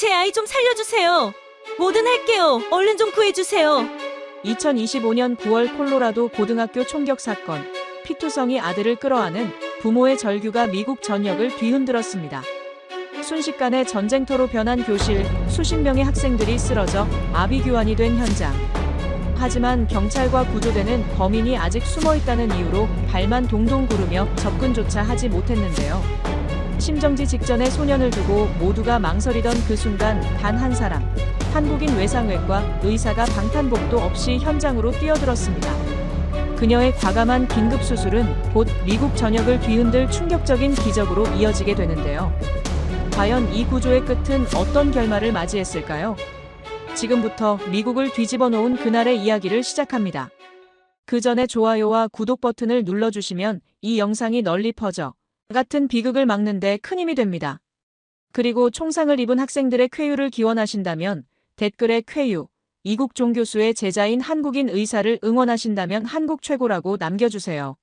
제 아이 좀 살려주세요. 뭐든 할게요. 얼른 좀 구해주세요. 2025년 9월 콜로라도 고등학교 총격 사건. 피투성이 아들을 끌어안은 부모의 절규가 미국 전역을 뒤흔들었습니다. 순식간에 전쟁터로 변한 교실, 수십 명의 학생들이 쓰러져 아비규환이 된 현장. 하지만 경찰과 구조대는 범인이 아직 숨어있다는 이유로 발만 동동 구르며 접근조차 하지 못했는데요. 심정지 직전에 소년을 두고 모두가 망설이던 그 순간 단 한 사람, 한국인 외상외과 의사가 방탄복도 없이 현장으로 뛰어들었습니다. 그녀의 과감한 긴급수술은 곧 미국 전역을 뒤흔들 충격적인 기적으로 이어지게 되는데요. 과연 이 구조의 끝은 어떤 결말을 맞이했을까요? 지금부터 미국을 뒤집어 놓은 그날의 이야기를 시작합니다. 그 전에 좋아요와 구독 버튼을 눌러주시면 이 영상이 널리 퍼져 같은 비극을 막는데 큰 힘이 됩니다. 그리고 총상을 입은 학생들의 쾌유를 기원하신다면 댓글에 쾌유, 이국종 교수의 제자인 한국인 의사를 응원하신다면 한국 최고라고 남겨주세요.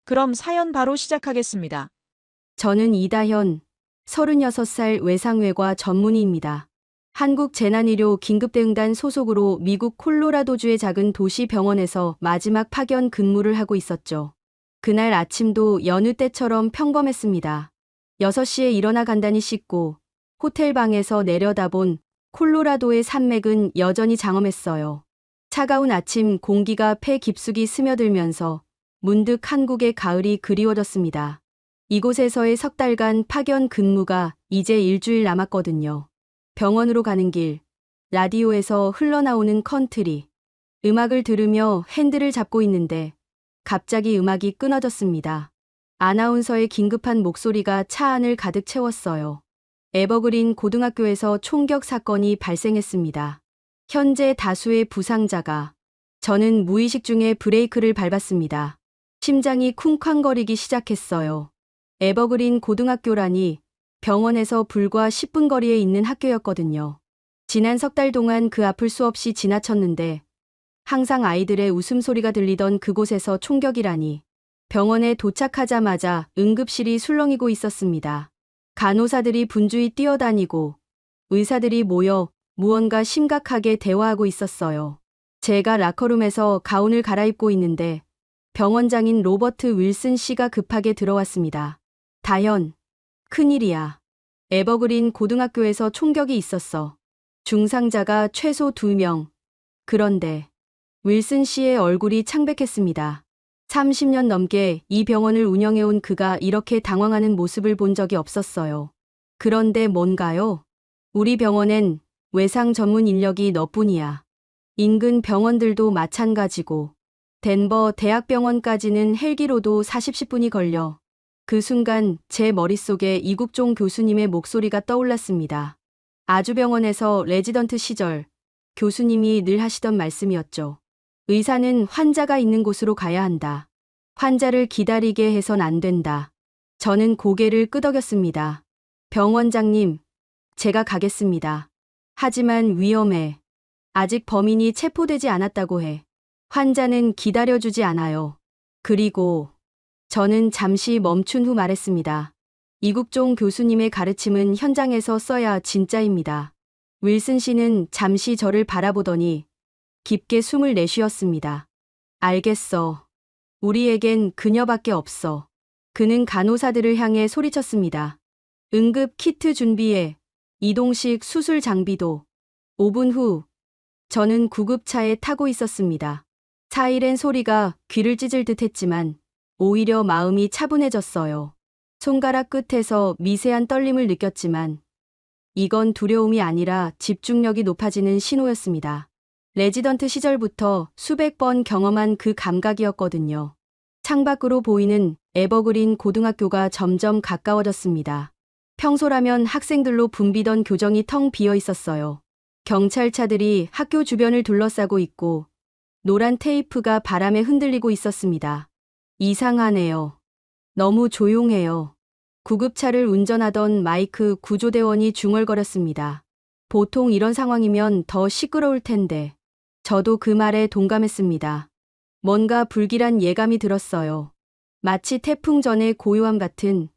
그럼 사연 바로 시작하겠습니다. 저는 이다현, 36살 외상외과 전문의입니다. 한국재난의료 긴급대응단 소속으로 미국 콜로라도주의 작은 도시 병원에서 마지막 파견 근무를 하고 있었죠. 그날 아침도 여느 때처럼 평범했습니다. 6시에 일어나 간단히 씻고 호텔 방에서 내려다본 콜로라도의 산맥은 여전히 장엄했어요. 차가운 아침 공기가 폐 깊숙이 스며들면서 문득 한국의 가을이 그리워졌습니다. 이곳에서의 석 달간 파견 근무가 이제 일주일 남았거든요. 병원으로 가는 길, 라디오에서 흘러나오는 컨트리, 음악을 들으며 핸들을 잡고 있는데 갑자기 음악이 끊어졌습니다. 아나운서의 긴급한 목소리가 차 안을 가득 채웠어요. 에버그린 고등학교에서 총격 사건이 발생했습니다. 현재 다수의 부상자가. 저는 무의식 중에 브레이크를 밟았습니다. 심장이 쿵쾅거리기 시작했어요. 에버그린 고등학교라니 병원에서 불과 10분 거리에 있는 학교였거든요. 지난 석 달 동안 그 앞을 수없이 지나쳤는데 항상 아이들의 웃음소리가 들리던 그곳에서 총격이라니. 병원에 도착하자마자 응급실이 술렁이고 있었습니다. 간호사들이 분주히 뛰어다니고 의사들이 모여 무언가 심각하게 대화하고 있었어요. 제가 라커룸에서 가운을 갈아입고 있는데 병원장인 로버트 윌슨 씨가 급하게 들어왔습니다. 다현, 큰일이야. 에버그린 고등학교에서 총격이 있었어. 중상자가 최소 2명. 그런데 윌슨 씨의 얼굴이 창백했습니다. 30년 넘게 이 병원을 운영해온 그가 이렇게 당황하는 모습을 본 적이 없었어요. 그런데 뭔가요? 우리 병원엔 외상 전문 인력이 너뿐이야. 인근 병원들도 마찬가지고 덴버 대학병원까지는 헬기로도 40분이 걸려. 그 순간 제 머릿속에 이국종 교수님의 목소리가 떠올랐습니다. 아주병원에서 레지던트 시절 교수님이 늘 하시던 말씀이었죠. 의사는 환자가 있는 곳으로 가야 한다. 환자를 기다리게 해선 안 된다. 저는 고개를 끄덕였습니다. 병원장님, 제가 가겠습니다. 하지만 위험해. 아직 범인이 체포되지 않았다고 해. 환자는 기다려주지 않아요. 그리고 저는 잠시 멈춘 후 말했습니다. 이국종 교수님의 가르침은 현장에서 써야 진짜입니다. 윌슨 씨는 잠시 저를 바라보더니 깊게 숨을 내쉬었습니다. 알겠어. 우리에겐 그녀밖에 없어. 그는 간호사들을 향해 소리쳤습니다. 응급 키트 준비해. 이동식 수술 장비도. 5분 후 저는 구급차에 타고 있었습니다. 사이렌 소리가 귀를 찢을 듯 했지만 오히려 마음이 차분해졌어요. 손가락 끝에서 미세한 떨림을 느꼈지만 이건 두려움이 아니라 집중력이 높아지는 신호였습니다. 레지던트 시절부터 수백 번 경험한 그 감각이었거든요. 창밖으로 보이는 에버그린 고등학교가 점점 가까워졌습니다. 평소라면 학생들로 붐비던 교정이 텅 비어 있었어요. 경찰차들이 학교 주변을 둘러싸고 있고 노란 테이프가 바람에 흔들리고 있었습니다. 이상하네요. 너무 조용해요. 구급차를 운전하던 마이크 구조대원이 중얼거렸습니다. 보통 이런 상황이면 더 시끄러울 텐데. 저도 그 말에 동감했습니다. 뭔가 불길한 예감이 들었어요. 마치 태풍 전의 고요함 같은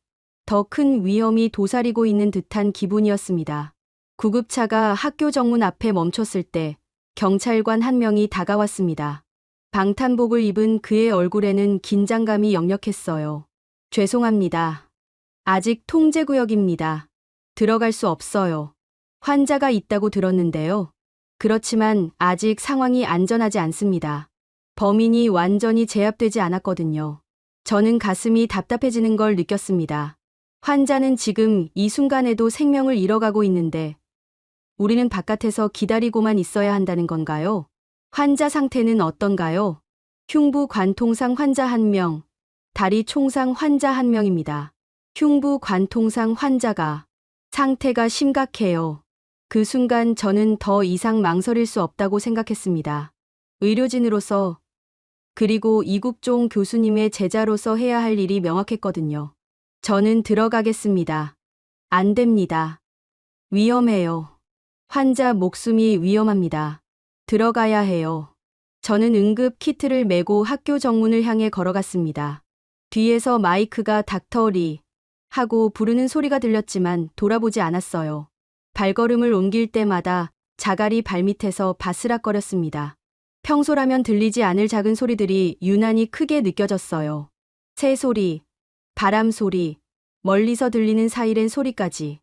더 큰 위험이 도사리고 있는 듯한 기분이었습니다. 구급차가 학교 정문 앞에 멈췄을 때 경찰관 한 명이 다가왔습니다. 방탄복을 입은 그의 얼굴에는 긴장감이 역력했어요. 죄송합니다. 아직 통제구역입니다. 들어갈 수 없어요. 환자가 있다고 들었는데요. 그렇지만 아직 상황이 안전하지 않습니다. 범인이 완전히 제압되지 않았거든요. 저는 가슴이 답답해지는 걸 느꼈습니다. 환자는 지금 이 순간에도 생명을 잃어가고 있는데 우리는 바깥에서 기다리고만 있어야 한다는 건가요? 환자 상태는 어떤가요? 흉부 관통상 환자 1명, 다리 총상 환자 1명입니다. 흉부 관통상 환자가 상태가 심각해요. 그 순간 저는 더 이상 망설일 수 없다고 생각했습니다. 의료진으로서 그리고 이국종 교수님의 제자로서 해야 할 일이 명확했거든요. 저는 들어가겠습니다. 안 됩니다. 위험해요. 환자 목숨이 위험합니다. 들어가야 해요. 저는 응급 키트를 메고 학교 정문을 향해 걸어갔습니다. 뒤에서 마이크가 닥터 리 하고 부르는 소리가 들렸지만 돌아보지 않았어요. 발걸음을 옮길 때마다 자갈이 발밑에서 바스락거렸습니다. 평소라면 들리지 않을 작은 소리들이 유난히 크게 느껴졌어요. 새소리, 바람소리, 멀리서 들리는 사이렌 소리까지.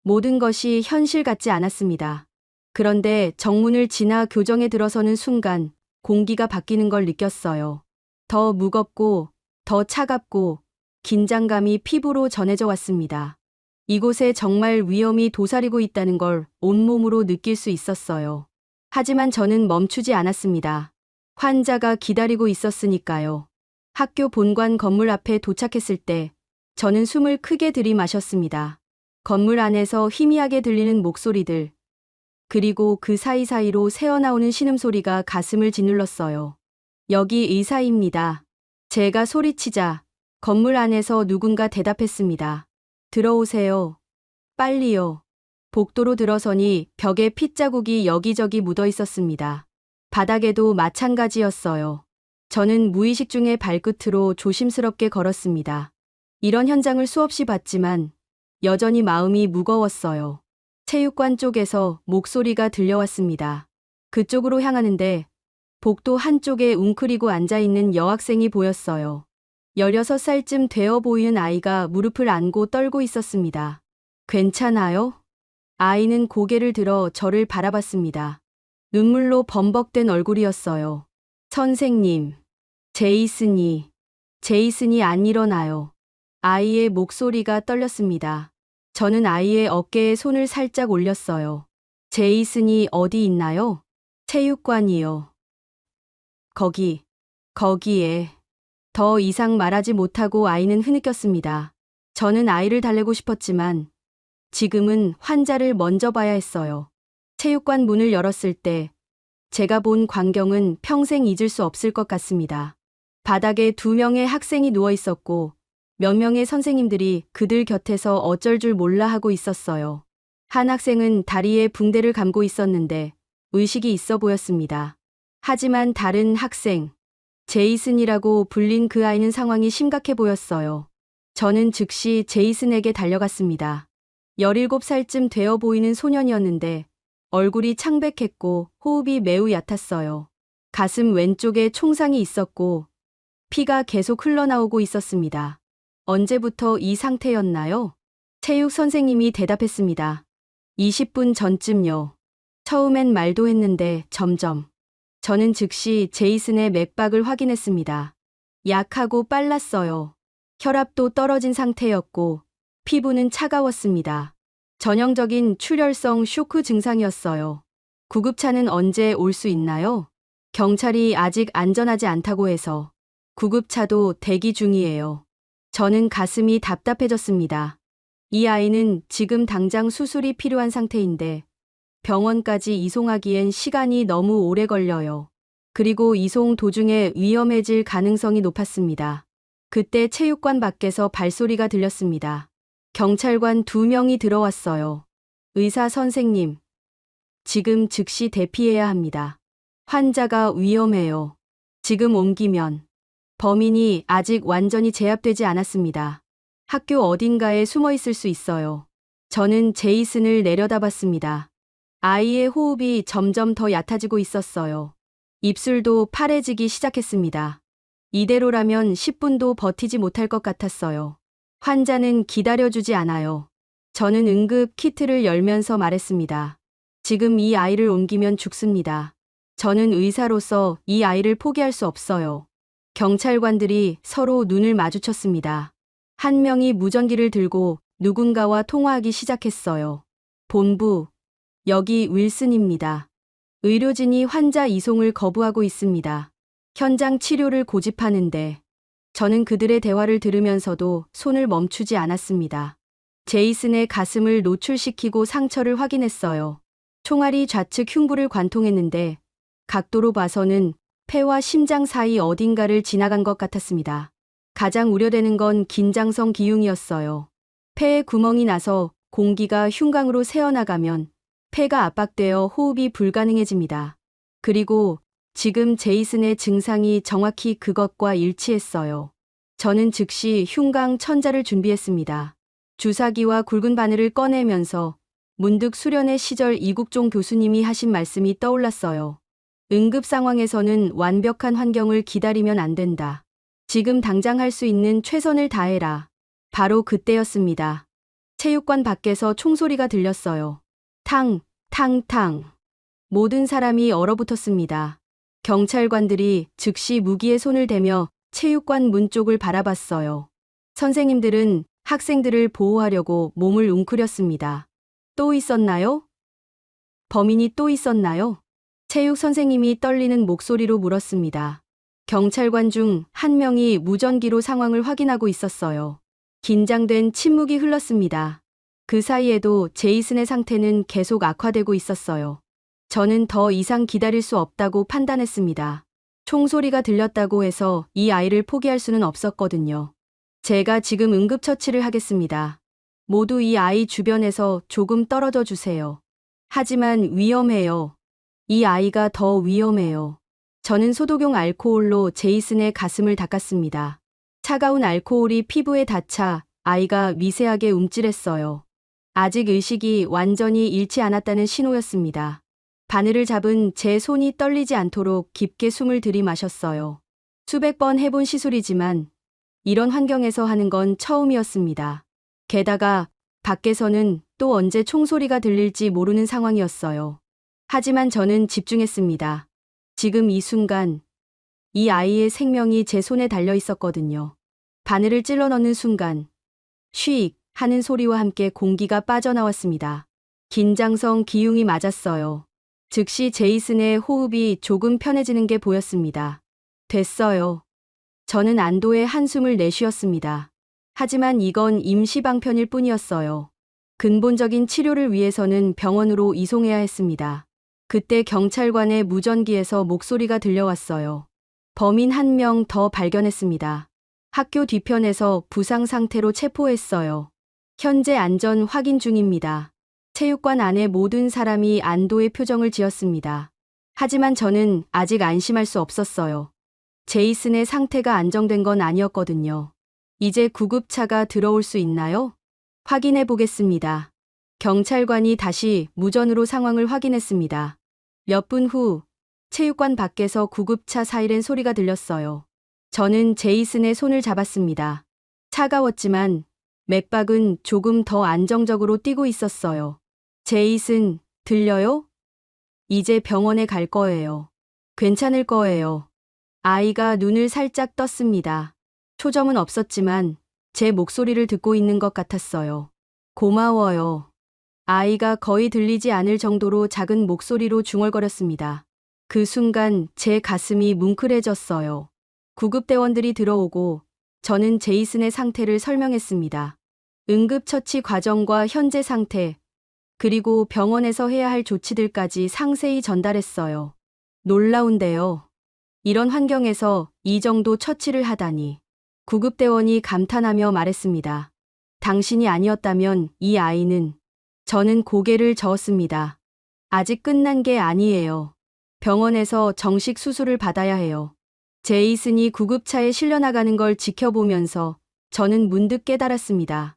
모든 것이 현실 같지 않았습니다. 그런데 정문을 지나 교정에 들어서는 순간 공기가 바뀌는 걸 느꼈어요. 더 무겁고 더 차갑고 긴장감이 피부로 전해져 왔습니다. 이곳에 정말 위험이 도사리고 있다는 걸 온몸으로 느낄 수 있었어요. 하지만 저는 멈추지 않았습니다. 환자가 기다리고 있었으니까요. 학교 본관 건물 앞에 도착했을 때 저는 숨을 크게 들이마셨습니다. 건물 안에서 희미하게 들리는 목소리들, 그리고 그 사이사이로 새어나오는 신음소리가 가슴을 짓눌렀어요. 여기 의사입니다. 제가 소리치자 건물 안에서 누군가 대답했습니다. 들어오세요. 빨리요. 복도로 들어서니 벽에 핏자국이 여기저기 묻어 있었습니다. 바닥에도 마찬가지였어요. 저는 무의식 중에 발끝으로 조심스럽게 걸었습니다. 이런 현장을 수없이 봤지만 여전히 마음이 무거웠어요. 체육관 쪽에서 목소리가 들려왔습니다. 그쪽으로 향하는데 복도 한쪽에 웅크리고 앉아있는 여학생이 보였어요. 16살쯤 되어 보이는 아이가 무릎을 안고 떨고 있었습니다. 괜찮아요? 아이는 고개를 들어 저를 바라봤습니다. 눈물로 범벅된 얼굴이었어요. 선생님, 제이슨이 안 일어나요. 아이의 목소리가 떨렸습니다. 저는 아이의 어깨에 손을 살짝 올렸어요. 제이슨이 어디 있나요? 체육관이요. 거기에. 더 이상 말하지 못하고 아이는 흐느꼈습니다. 저는 아이를 달래고 싶었지만 지금은 환자를 먼저 봐야 했어요. 체육관 문을 열었을 때 제가 본 광경은 평생 잊을 수 없을 것 같습니다. 바닥에 2명의 학생이 누워 있었고 몇 명의 선생님들이 그들 곁에서 어쩔 줄 몰라 하고 있었어요. 한 학생은 다리에 붕대를 감고 있었는데 의식이 있어 보였습니다. 하지만 다른 학생, 제이슨이라고 불린 그 아이는 상황이 심각해 보였어요. 저는 즉시 제이슨에게 달려갔습니다. 17살쯤 되어 보이는 소년이었는데 얼굴이 창백했고 호흡이 매우 얕았어요. 가슴 왼쪽에 총상이 있었고 피가 계속 흘러나오고 있었습니다. 언제부터 이 상태였나요? 체육 선생님이 대답했습니다. 20분 전쯤요. 처음엔 말도 했는데 점점. 저는 즉시 제이슨의 맥박을 확인했습니다. 약하고 빨랐어요. 혈압도 떨어진 상태였고 피부는 차가웠습니다. 전형적인 출혈성 쇼크 증상이었어요. 구급차는 언제 올 수 있나요? 경찰이 아직 안전하지 않다고 해서 구급차도 대기 중이에요. 저는 가슴이 답답해졌습니다. 이 아이는 지금 당장 수술이 필요한 상태인데 병원까지 이송하기엔 시간이 너무 오래 걸려요. 그리고 이송 도중에 위험해질 가능성이 높았습니다. 그때 체육관 밖에서 발소리가 들렸습니다. 경찰관 2명이 들어왔어요. 의사 선생님, 지금 즉시 대피해야 합니다. 환자가 위험해요. 지금 옮기면. 범인이 아직 완전히 제압되지 않았습니다. 학교 어딘가에 숨어 있을 수 있어요. 저는 제이슨을 내려다봤습니다. 아이의 호흡이 점점 더 얕아지고 있었어요. 입술도 파래지기 시작했습니다. 이대로라면 10분도 버티지 못할 것 같았어요. 환자는 기다려주지 않아요. 저는 응급 키트를 열면서 말했습니다. 지금 이 아이를 옮기면 죽습니다. 저는 의사로서 이 아이를 포기할 수 없어요. 경찰관들이 서로 눈을 마주쳤습니다. 한 명이 무전기를 들고 누군가와 통화하기 시작했어요. 본부, 여기 윌슨입니다. 의료진이 환자 이송을 거부하고 있습니다. 현장 치료를 고집하는데 저는 그들의 대화를 들으면서도 손을 멈추지 않았습니다. 제이슨의 가슴을 노출시키고 상처를 확인했어요. 총알이 좌측 흉부를 관통했는데 각도로 봐서는 폐와 심장 사이 어딘가를 지나간 것 같았습니다. 가장 우려되는 건 긴장성 기흉이었어요. 폐에 구멍이 나서 공기가 흉곽으로 새어나가면 폐가 압박되어 호흡이 불가능해집니다. 그리고 지금 제이슨의 증상이 정확히 그것과 일치했어요. 저는 즉시 흉곽 천자를 준비했습니다. 주사기와 굵은 바늘을 꺼내면서 문득 수련의 시절 이국종 교수님이 하신 말씀이 떠올랐어요. 응급 상황에서는 완벽한 환경을 기다리면 안 된다. 지금 당장 할 수 있는 최선을 다해라. 바로 그때였습니다. 체육관 밖에서 총소리가 들렸어요. 탕, 탕, 탕. 모든 사람이 얼어붙었습니다. 경찰관들이 즉시 무기에 손을 대며 체육관 문 쪽을 바라봤어요. 선생님들은 학생들을 보호하려고 몸을 웅크렸습니다. 또 있었나요? 범인이 또 있었나요? 체육 선생님이 떨리는 목소리로 물었습니다. 경찰관 중 한 명이 무전기로 상황을 확인하고 있었어요. 긴장된 침묵이 흘렀습니다. 그 사이에도 제이슨의 상태는 계속 악화되고 있었어요. 저는 더 이상 기다릴 수 없다고 판단했습니다. 총소리가 들렸다고 해서 이 아이를 포기할 수는 없었거든요. 제가 지금 응급처치를 하겠습니다. 모두 이 아이 주변에서 조금 떨어져 주세요. 하지만 위험해요. 이 아이가 더 위험해요. 저는 소독용 알코올로 제이슨의 가슴을 닦았습니다. 차가운 알코올이 피부에 닿자 아이가 미세하게 움찔했어요. 아직 의식이 완전히 잃지 않았다는 신호였습니다. 바늘을 잡은 제 손이 떨리지 않도록 깊게 숨을 들이마셨어요. 수백 번 해본 시술이지만 이런 환경에서 하는 건 처음이었습니다. 게다가 밖에서는 또 언제 총소리가 들릴지 모르는 상황이었어요. 하지만 저는 집중했습니다. 지금 이 순간 이 아이의 생명이 제 손에 달려 있었거든요. 바늘을 찔러 넣는 순간 쉬익 하는 소리와 함께 공기가 빠져나왔습니다. 긴장성 기흉이 맞았어요. 즉시 제이슨의 호흡이 조금 편해지는 게 보였습니다. 됐어요. 저는 안도의 한숨을 내쉬었습니다. 하지만 이건 임시방편일 뿐이었어요. 근본적인 치료를 위해서는 병원으로 이송해야 했습니다. 그때 경찰관의 무전기에서 목소리가 들려왔어요. 범인 한 명 더 발견했습니다. 학교 뒤편에서 부상 상태로 체포했어요. 현재 안전 확인 중입니다. 체육관 안의 모든 사람이 안도의 표정을 지었습니다. 하지만 저는 아직 안심할 수 없었어요. 제이슨의 상태가 안정된 건 아니었거든요. 이제 구급차가 들어올 수 있나요? 확인해 보겠습니다. 경찰관이 다시 무전으로 상황을 확인했습니다. 몇 분 후 체육관 밖에서 구급차 사이렌 소리가 들렸어요. 저는 제이슨의 손을 잡았습니다. 차가웠지만 맥박은 조금 더 안정적으로 뛰고 있었어요. 제이슨, 들려요? 이제 병원에 갈 거예요. 괜찮을 거예요. 아이가 눈을 살짝 떴습니다. 초점은 없었지만 제 목소리를 듣고 있는 것 같았어요. 고마워요. 아이가 거의 들리지 않을 정도로 작은 목소리로 중얼거렸습니다. 그 순간 제 가슴이 뭉클해졌어요. 구급대원들이 들어오고 저는 제이슨의 상태를 설명했습니다. 응급처치 과정과 현재 상태, 그리고 병원에서 해야 할 조치들까지 상세히 전달했어요. 놀라운데요. 이런 환경에서 이 정도 처치를 하다니. 구급대원이 감탄하며 말했습니다. 당신이 아니었다면 이 아이는. 저는 고개를 저었습니다. 아직 끝난 게 아니에요. 병원에서 정식 수술을 받아야 해요. 제이슨이 구급차에 실려나가는 걸 지켜보면서 저는 문득 깨달았습니다.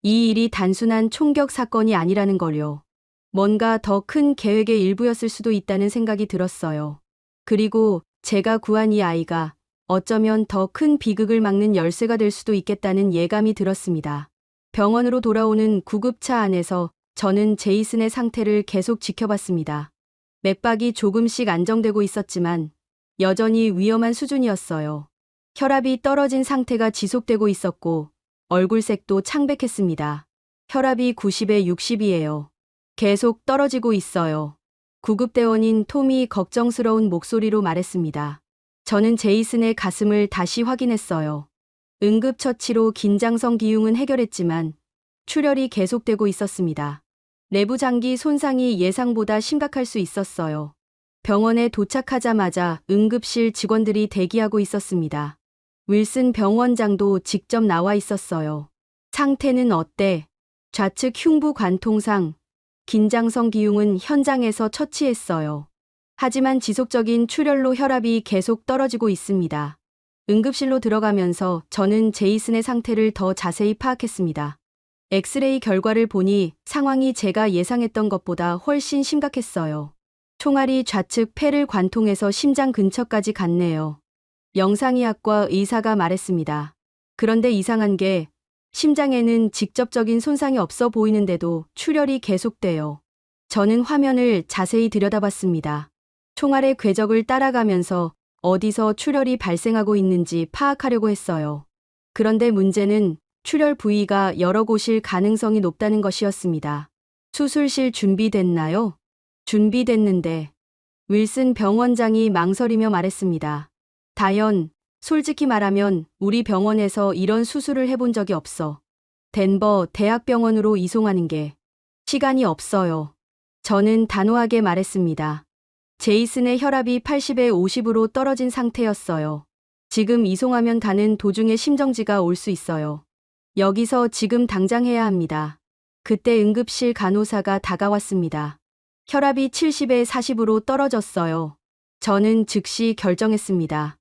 이 일이 단순한 총격 사건이 아니라는 걸요. 뭔가 더 큰 계획의 일부였을 수도 있다는 생각이 들었어요. 그리고 제가 구한 이 아이가 어쩌면 더 큰 비극을 막는 열쇠가 될 수도 있겠다는 예감이 들었습니다. 병원으로 돌아오는 구급차 안에서 저는 제이슨의 상태를 계속 지켜봤습니다. 맥박이 조금씩 안정되고 있었지만 여전히 위험한 수준이었어요. 혈압이 떨어진 상태가 지속되고 있었고 얼굴색도 창백했습니다. 혈압이 90에 60이에요. 계속 떨어지고 있어요. 구급대원인 톰이 걱정스러운 목소리로 말했습니다. 저는 제이슨의 가슴을 다시 확인했어요. 응급처치로 긴장성 기흉은 해결했지만 출혈이 계속되고 있었습니다. 내부 장기 손상이 예상보다 심각할 수 있었어요. 병원에 도착하자마자 응급실 직원들이 대기하고 있었습니다. 윌슨 병원장도 직접 나와 있었어요. 상태는 어때? 좌측 흉부 관통상, 긴장성 기흉은 현장에서 처치했어요. 하지만 지속적인 출혈로 혈압이 계속 떨어지고 있습니다. 응급실로 들어가면서 저는 제이슨의 상태를 더 자세히 파악했습니다. 엑스레이 결과를 보니 상황이 제가 예상했던 것보다 훨씬 심각했어요. 총알이 좌측 폐를 관통해서 심장 근처까지 갔네요. 영상의학과 의사가 말했습니다. 그런데 이상한 게 심장에는 직접적인 손상이 없어 보이는데도 출혈이 계속돼요. 저는 화면을 자세히 들여다봤습니다. 총알의 궤적을 따라가면서 어디서 출혈이 발생하고 있는지 파악하려고 했어요. 그런데 문제는 출혈 부위가 여러 곳일 가능성이 높다는 것이었습니다. 수술실 준비됐나요? 준비됐는데. 윌슨 병원장이 망설이며 말했습니다. 다연, 솔직히 말하면 우리 병원에서 이런 수술을 해본 적이 없어. 덴버 대학병원으로 이송하는 게 시간이 없어요. 저는 단호하게 말했습니다. 제이슨의 혈압이 80에 50으로 떨어진 상태였어요. 지금 이송하면 가는 도중에 심정지가 올 수 있어요. 여기서 지금 당장 해야 합니다. 그때 응급실 간호사가 다가왔습니다. 혈압이 70에 40으로 떨어졌어요. 저는 즉시 결정했습니다.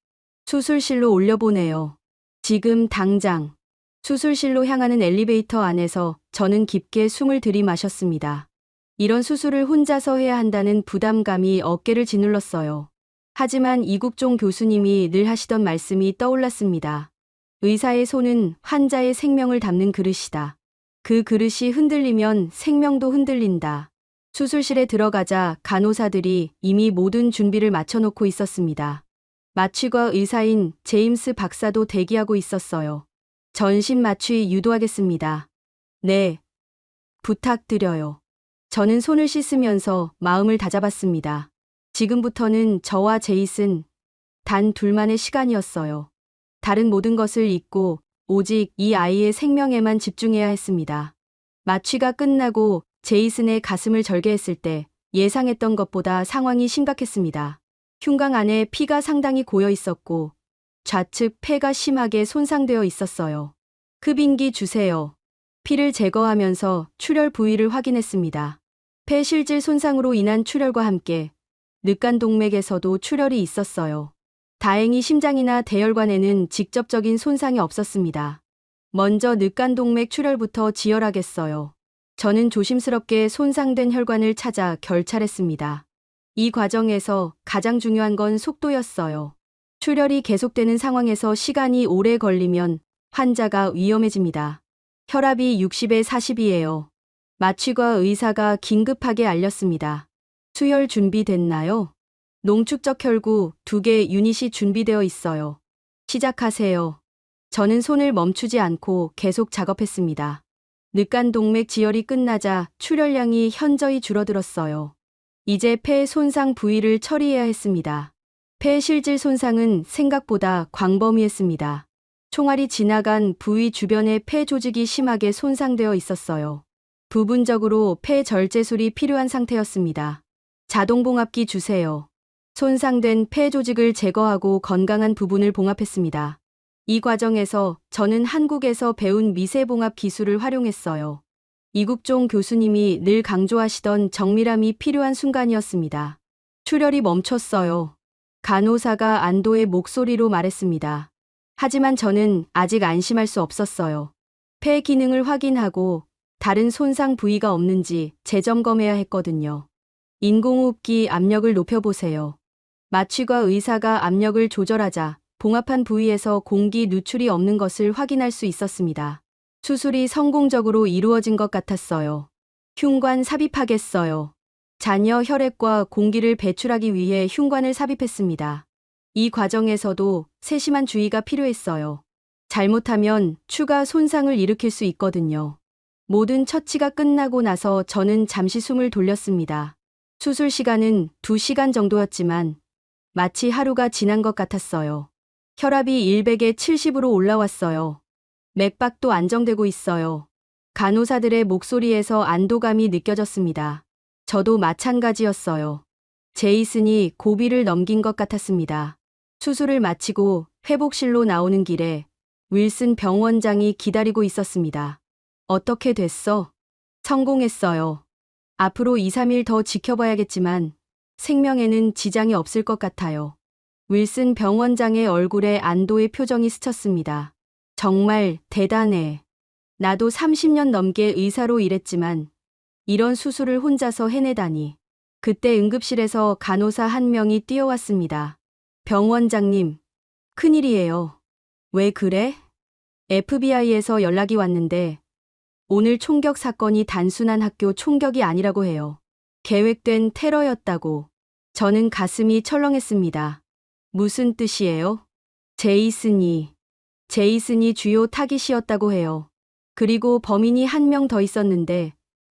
수술실로 올려보내요. 지금 당장. 수술실로 향하는 엘리베이터 안에서 저는 깊게 숨을 들이마셨습니다. 이런 수술을 혼자서 해야 한다는 부담감이 어깨를 짓눌렀어요. 하지만 이국종 교수님이 늘 하시던 말씀이 떠올랐습니다. 의사의 손은 환자의 생명을 담는 그릇이다. 그 그릇이 흔들리면 생명도 흔들린다. 수술실에 들어가자 간호사들이 이미 모든 준비를 마쳐놓고 있었습니다. 마취과 의사인 제임스 박사도 대기하고 있었어요. 전신 마취 유도하겠습니다. 네. 부탁드려요. 저는 손을 씻으면서 마음을 다잡았습니다. 지금부터는 저와 제이슨, 단 둘만의 시간이었어요. 다른 모든 것을 잊고 오직 이 아이의 생명에만 집중해야 했습니다. 마취가 끝나고 제이슨의 가슴을 절개했을 때 예상했던 것보다 상황이 심각했습니다. 흉곽 안에 피가 상당히 고여 있었고 좌측 폐가 심하게 손상되어 있었어요. 흡인기 주세요. 피를 제거하면서 출혈 부위를 확인했습니다. 폐 실질 손상으로 인한 출혈과 함께 늑간동맥에서도 출혈이 있었어요. 다행히 심장이나 대혈관에는 직접적인 손상이 없었습니다. 먼저 늑간동맥 출혈부터 지혈하겠어요. 저는 조심스럽게 손상된 혈관을 찾아 결찰했습니다. 이 과정에서 가장 중요한 건 속도였어요. 출혈이 계속되는 상황에서 시간이 오래 걸리면 환자가 위험해집니다. 혈압이 60에 40이에요. 마취과 의사가 긴급하게 알렸습니다. 수혈 준비됐나요? 농축적 혈구 2개 유닛이 준비되어 있어요. 시작하세요. 저는 손을 멈추지 않고 계속 작업했습니다. 늑간동맥 지혈이 끝나자 출혈량이 현저히 줄어들었어요. 이제 폐 손상 부위를 처리해야 했습니다. 폐 실질 손상은 생각보다 광범위했습니다. 총알이 지나간 부위 주변에 폐 조직이 심하게 손상되어 있었어요. 부분적으로 폐 절제술이 필요한 상태였습니다. 자동봉합기 주세요. 손상된 폐 조직을 제거하고 건강한 부분을 봉합했습니다. 이 과정에서 저는 한국에서 배운 미세봉합 기술을 활용했어요. 이국종 교수님이 늘 강조하시던 정밀함이 필요한 순간이었습니다. 출혈이 멈췄어요. 간호사가 안도의 목소리로 말했습니다. 하지만 저는 아직 안심할 수 없었어요. 폐 기능을 확인하고 다른 손상 부위가 없는지 재점검해야 했거든요. 인공호흡기 압력을 높여보세요. 마취과 의사가 압력을 조절하자 봉합한 부위에서 공기 누출이 없는 것을 확인할 수 있었습니다. 수술이 성공적으로 이루어진 것 같았어요. 흉관 삽입하겠어요. 잔여 혈액과 공기를 배출하기 위해 흉관을 삽입했습니다. 이 과정에서도 세심한 주의가 필요했어요. 잘못하면 추가 손상을 일으킬 수 있거든요. 모든 처치가 끝나고 나서 저는 잠시 숨을 돌렸습니다. 수술 시간은 2시간 정도였지만 마치 하루가 지난 것 같았어요. 혈압이 100에 70으로 올라왔어요. 맥박도 안정되고 있어요. 간호사들의 목소리에서 안도감이 느껴졌습니다. 저도 마찬가지였어요. 제이슨이 고비를 넘긴 것 같았습니다. 수술을 마치고 회복실로 나오는 길에 윌슨 병원장이 기다리고 있었습니다. 어떻게 됐어? 성공했어요. 앞으로 2, 3일 더 지켜봐야겠지만 생명에는 지장이 없을 것 같아요. 윌슨 병원장의 얼굴에 안도의 표정이 스쳤습니다. 정말 대단해. 나도 30년 넘게 의사로 일했지만 이런 수술을 혼자서 해내다니. 그때 응급실에서 간호사 한 명이 뛰어왔습니다. 병원장님, 큰일이에요. 왜 그래? FBI에서 연락이 왔는데 오늘 총격 사건이 단순한 학교 총격이 아니라고 해요. 계획된 테러였다고. 저는 가슴이 철렁했습니다. 무슨 뜻이에요? 제이슨이 주요 타깃이었다고 해요. 그리고 범인이 한 명 더 있었는데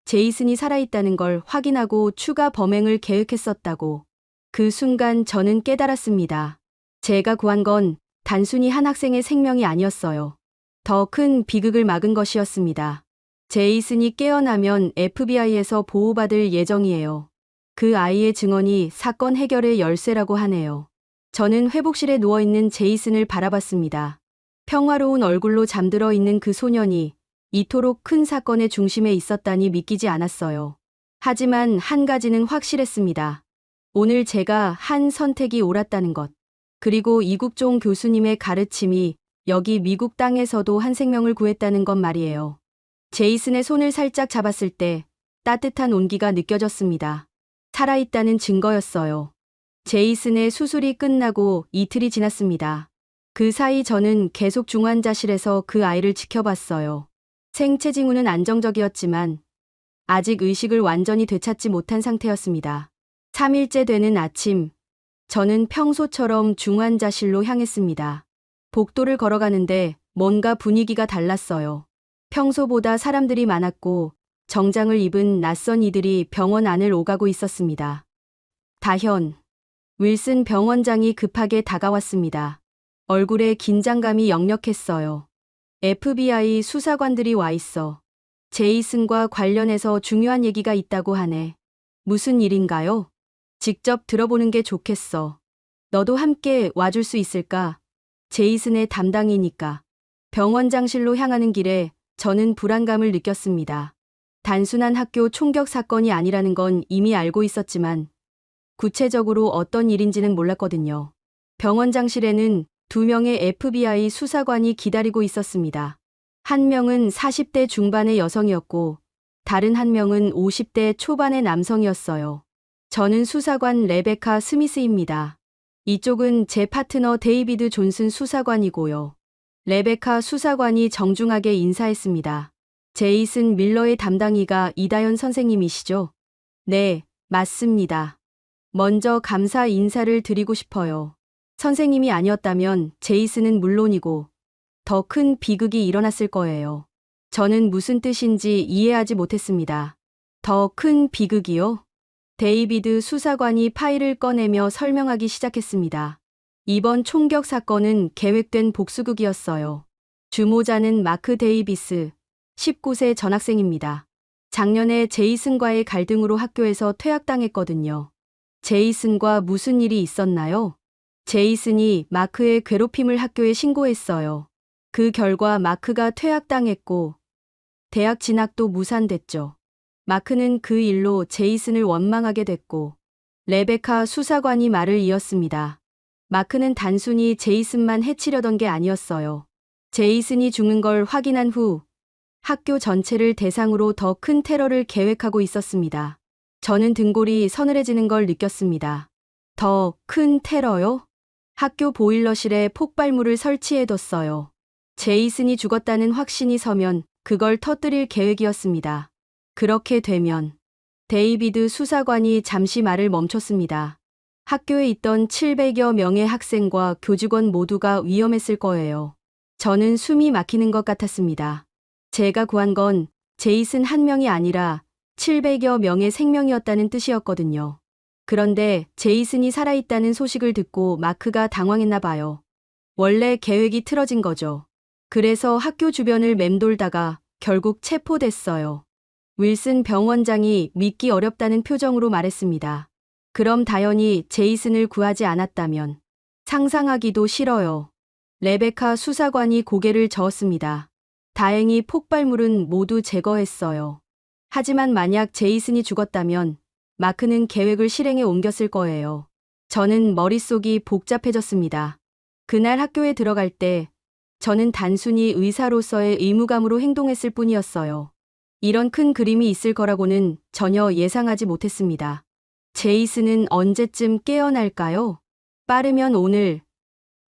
제이슨이 살아있다는 걸 확인하고 추가 범행을 계획했었다고. 그 순간 저는 깨달았습니다. 제가 구한 건 단순히 한 학생의 생명이 아니었어요. 더 큰 비극을 막은 것이었습니다. 제이슨이 깨어나면 FBI에서 보호받을 예정이에요. 그 아이의 증언이 사건 해결의 열쇠라고 하네요. 저는 회복실에 누워있는 제이슨을 바라봤습니다. 평화로운 얼굴로 잠들어 있는 그 소년이 이토록 큰 사건의 중심에 있었다니 믿기지 않았어요. 하지만 한 가지는 확실했습니다. 오늘 제가 한 선택이 옳았다는 것. 그리고 이국종 교수님의 가르침이 여기 미국 땅에서도 한 생명을 구했다는 것 말이에요. 제이슨의 손을 살짝 잡았을 때 따뜻한 온기가 느껴졌습니다. 살아있다는 증거였어요. 제이슨의 수술이 끝나고 이틀이 지났습니다. 그 사이 저는 계속 중환자실에서 그 아이를 지켜봤어요. 생체 징후는 안정적이었지만 아직 의식을 완전히 되찾지 못한 상태였습니다. 3일째 되는 아침, 저는 평소처럼 중환자실로 향했습니다. 복도를 걸어가는데 뭔가 분위기가 달랐어요. 평소보다 사람들이 많았고 정장을 입은 낯선 이들이 병원 안을 오가고 있었습니다. 다현, 윌슨 병원장이 급하게 다가왔습니다. 얼굴에 긴장감이 역력했어요. FBI 수사관들이 와 있어. 제이슨과 관련해서 중요한 얘기가 있다고 하네. 무슨 일인가요? 직접 들어보는 게 좋겠어. 너도 함께 와줄 수 있을까? 제이슨의 담당이니까. 병원장실로 향하는 길에 저는 불안감을 느꼈습니다. 단순한 학교 총격 사건이 아니라는 건 이미 알고 있었지만 구체적으로 어떤 일인지는 몰랐거든요. 병원장실에는 2명의 FBI 수사관이 기다리고 있었습니다. 한 명은 40대 중반의 여성이었고 다른 한 명은 50대 초반의 남성이었어요. 저는 수사관 레베카 스미스입니다. 이쪽은 제 파트너 데이비드 존슨 수사관이고요. 레베카 수사관이 정중하게 인사했습니다. 제이슨 밀러의 담당이가 이다현 선생님이시죠? 네, 맞습니다. 먼저 감사 인사를 드리고 싶어요. 선생님이 아니었다면 제이슨은 물론이고 더 큰 비극이 일어났을 거예요. 저는 무슨 뜻인지 이해하지 못했습니다. 더 큰 비극이요? 데이비드 수사관이 파일을 꺼내며 설명하기 시작했습니다. 이번 총격 사건은 계획된 복수극이었어요. 주모자는 마크 데이비스, 19세 전학생입니다. 작년에 제이슨과의 갈등으로 학교에서 퇴학당했거든요. 제이슨과 무슨 일이 있었나요? 제이슨이 마크의 괴롭힘을 학교에 신고했어요. 그 결과 마크가 퇴학당했고 대학 진학도 무산됐죠. 마크는 그 일로 제이슨을 원망하게 됐고 레베카 수사관이 말을 이었습니다. 마크는 단순히 제이슨만 해치려던 게 아니었어요. 제이슨이 죽는 걸 확인한 후 학교 전체를 대상으로 더 큰 테러를 계획하고 있었습니다. 저는 등골이 서늘해지는 걸 느꼈습니다. 더 큰 테러요? 학교 보일러실에 폭발물을 설치해뒀어요. 제이슨이 죽었다는 확신이 서면 그걸 터뜨릴 계획이었습니다. 그렇게 되면 데이비드 수사관이 잠시 말을 멈췄습니다. 학교에 있던 700여 명의 학생과 교직원 모두가 위험했을 거예요. 저는 숨이 막히는 것 같았습니다. 제가 구한 건 제이슨 한 명이 아니라 700여 명의 생명이었다는 뜻이었거든요. 그런데 제이슨이 살아있다는 소식을 듣고 마크가 당황했나 봐요. 원래 계획이 틀어진 거죠. 그래서 학교 주변을 맴돌다가 결국 체포됐어요. 윌슨 병원장이 믿기 어렵다는 표정으로 말했습니다. 그럼 다연히 제이슨을 구하지 않았다면 상상하기도 싫어요. 레베카 수사관이 고개를 저었습니다. 다행히 폭발물은 모두 제거했어요. 하지만 만약 제이슨이 죽었다면 마크는 계획을 실행에 옮겼을 거예요. 저는 머릿속이 복잡해졌습니다. 그날 학교에 들어갈 때 저는 단순히 의사로서의 의무감으로 행동했을 뿐이었어요. 이런 큰 그림이 있을 거라고는 전혀 예상하지 못했습니다. 제이슨은 언제쯤 깨어날까요? 빠르면 오늘,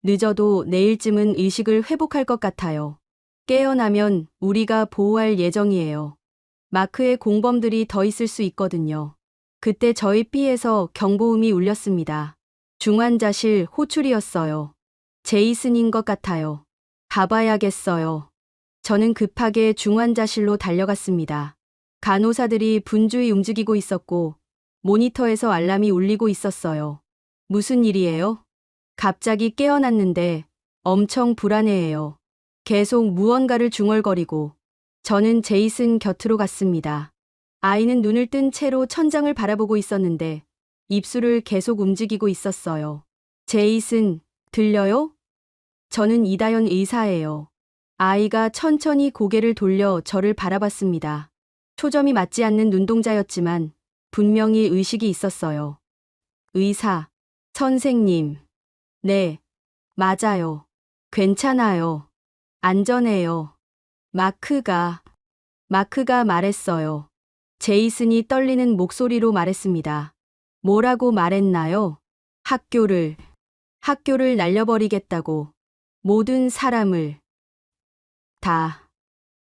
늦어도 내일쯤은 의식을 회복할 것 같아요. 깨어나면 우리가 보호할 예정이에요. 마크의 공범들이 더 있을 수 있거든요. 그때 저희 B에서 경보음이 울렸습니다. 중환자실 호출이었어요. 제이슨인 것 같아요. 가봐야겠어요. 저는 급하게 중환자실로 달려갔습니다. 간호사들이 분주히 움직이고 있었고 모니터에서 알람이 울리고 있었어요. 무슨 일이에요? 갑자기 깨어났는데 엄청 불안해해요. 계속 무언가를 중얼거리고 저는 제이슨 곁으로 갔습니다. 아이는 눈을 뜬 채로 천장을 바라보고 있었는데 입술을 계속 움직이고 있었어요. 제이슨, 들려요? 저는 이다연 의사예요. 아이가 천천히 고개를 돌려 저를 바라봤습니다. 초점이 맞지 않는 눈동자였지만 분명히 의식이 있었어요. 의사, 선생님. 네, 맞아요. 괜찮아요. 안전해요. 마크가 말했어요. 제이슨이 떨리는 목소리로 말했습니다. 뭐라고 말했나요? 학교를 날려버리겠다고. 모든 사람을. 다.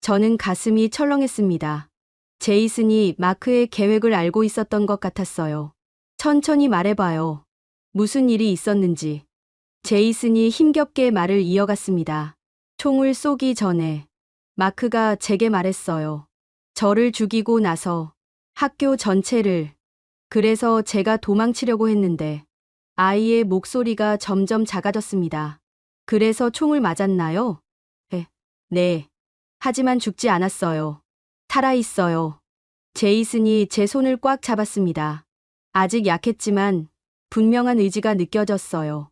저는 가슴이 철렁했습니다. 제이슨이 마크의 계획을 알고 있었던 것 같았어요. 천천히 말해봐요. 무슨 일이 있었는지. 제이슨이 힘겹게 말을 이어갔습니다. 총을 쏘기 전에 마크가 제게 말했어요. 저를 죽이고 나서 학교 전체를. 그래서 제가 도망치려고 했는데 아이의 목소리가 점점 작아졌습니다. 그래서 총을 맞았나요? 네. 하지만 죽지 않았어요. 살아있어요. 제이슨이 제 손을 꽉 잡았습니다. 아직 약했지만 분명한 의지가 느껴졌어요.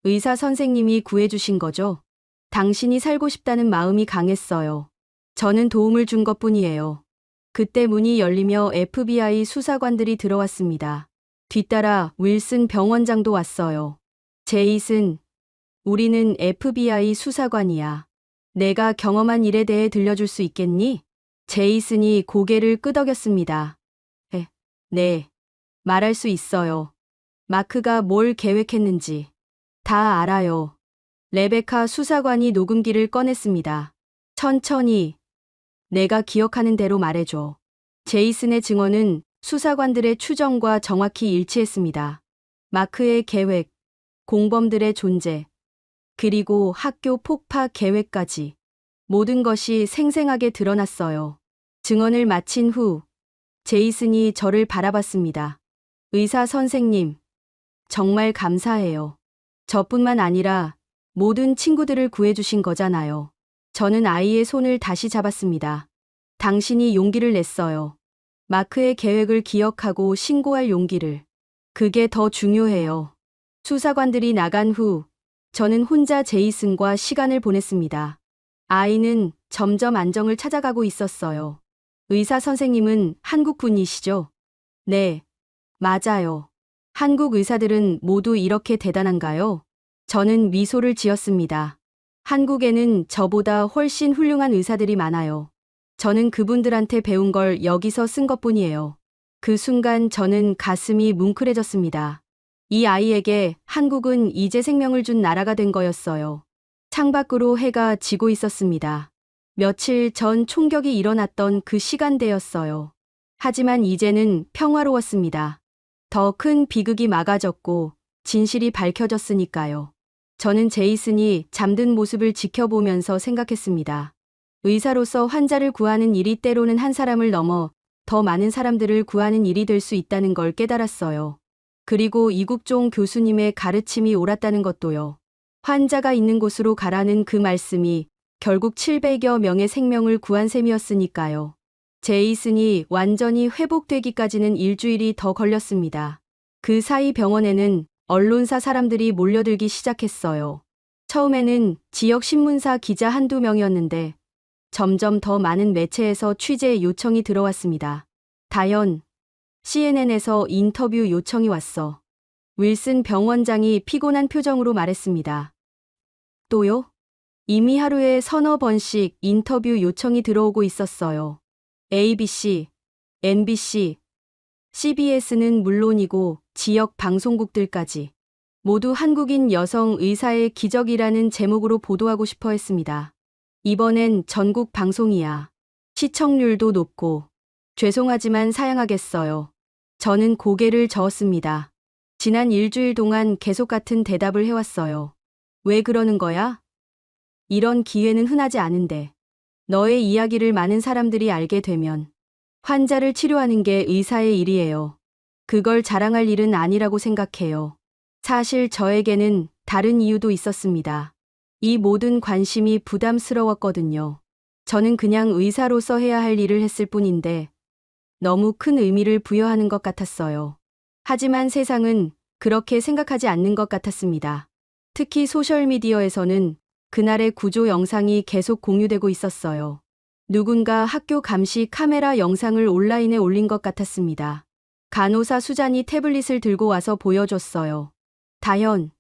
의사 선생님이 구해주신 거죠? 당신이 살고 싶다는 마음이 강했어요. 저는 도움을 준 것뿐이에요. 그때 문이 열리며 FBI 수사관들이 들어왔습니다. 뒤따라 윌슨 병원장도 왔어요. 제이슨, 우리는 FBI 수사관이야. 내가 경험한 일에 대해 들려줄 수 있겠니? 제이슨이 고개를 끄덕였습니다. 네. 말할 수 있어요. 마크가 뭘 계획했는지. 다 알아요. 레베카 수사관이 녹음기를 꺼냈습니다. 천천히. 내가 기억하는 대로 말해줘. 제이슨의 증언은 수사관들의 추정과 정확히 일치했습니다. 마크의 계획, 공범들의 존재, 그리고 학교 폭파 계획까지. 모든 것이 생생하게 드러났어요. 증언을 마친 후 제이슨이 저를 바라봤습니다. 의사 선생님, 정말 감사해요. 저뿐만 아니라 모든 친구들을 구해주신 거잖아요. 저는 아이의 손을 다시 잡았습니다. 당신이 용기를 냈어요. 마크의 계획을 기억하고 신고할 용기를. 그게 더 중요해요. 수사관들이 나간 후 저는 혼자 제이슨과 시간을 보냈습니다. 아이는 점점 안정을 찾아가고 있었어요. 의사 선생님은 한국 분이시죠? 네, 맞아요. 한국 의사들은 모두 이렇게 대단한가요? 저는 미소를 지었습니다. 한국에는 저보다 훨씬 훌륭한 의사들이 많아요. 저는 그분들한테 배운 걸 여기서 쓴 것뿐이에요. 그 순간 저는 가슴이 뭉클해졌습니다. 이 아이에게 한국은 이제 생명을 준 나라가 된 거였어요. 창밖으로 해가 지고 있었습니다. 며칠 전 총격이 일어났던 그 시간대였어요. 하지만 이제는 평화로웠습니다. 더 큰 비극이 막아졌고 진실이 밝혀졌으니까요. 저는 제이슨이 잠든 모습을 지켜보면서 생각했습니다. 의사로서 환자를 구하는 일이 때로는 한 사람을 넘어 더 많은 사람들을 구하는 일이 될 수 있다는 걸 깨달았어요. 그리고 이국종 교수님의 가르침이 옳았다는 것도요. 환자가 있는 곳으로 가라는 그 말씀이 결국 700여 명의 생명을 구한 셈이었으니까요. 제이슨이 완전히 회복되기까지는 일주일이 더 걸렸습니다. 그 사이 병원에는 언론사 사람들이 몰려들기 시작했어요. 처음에는 지역 신문사 기자 한두 명이었는데 점점 더 많은 매체에서 취재 요청이 들어왔습니다. 다연, CNN에서 인터뷰 요청이 왔어. 윌슨 병원장이 피곤한 표정으로 말했습니다. 또요? 이미 하루에 서너 번씩 인터뷰 요청이 들어오고 있었어요. ABC, NBC, CBS는 물론이고 지역 방송국들까지 모두 한국인 여성 의사의 기적이라는 제목으로 보도하고 싶어 했습니다. 이번엔 전국 방송이야. 시청률도 높고. 죄송하지만 사양하겠어요. 저는 고개를 저었습니다. 지난 일주일 동안 계속 같은 대답을 해왔어요. 왜 그러는 거야? 이런 기회는 흔하지 않은데. 너의 이야기를 많은 사람들이 알게 되면 환자를 치료하는 게 의사의 일이에요. 그걸 자랑할 일은 아니라고 생각해요. 사실 저에게는 다른 이유도 있었습니다. 이 모든 관심이 부담스러웠거든요. 저는 그냥 의사로서 해야 할 일을 했을 뿐인데 너무 큰 의미를 부여하는 것 같았어요. 하지만 세상은 그렇게 생각하지 않는 것 같았습니다. 특히 소셜미디어에서는 그날의 구조 영상이 계속 공유되고 있었어요. 누군가 학교 감시 카메라 영상을 온라인에 올린 것 같았습니다. 간호사 수잔이 태블릿을 들고 와서 보여줬어요. 다현,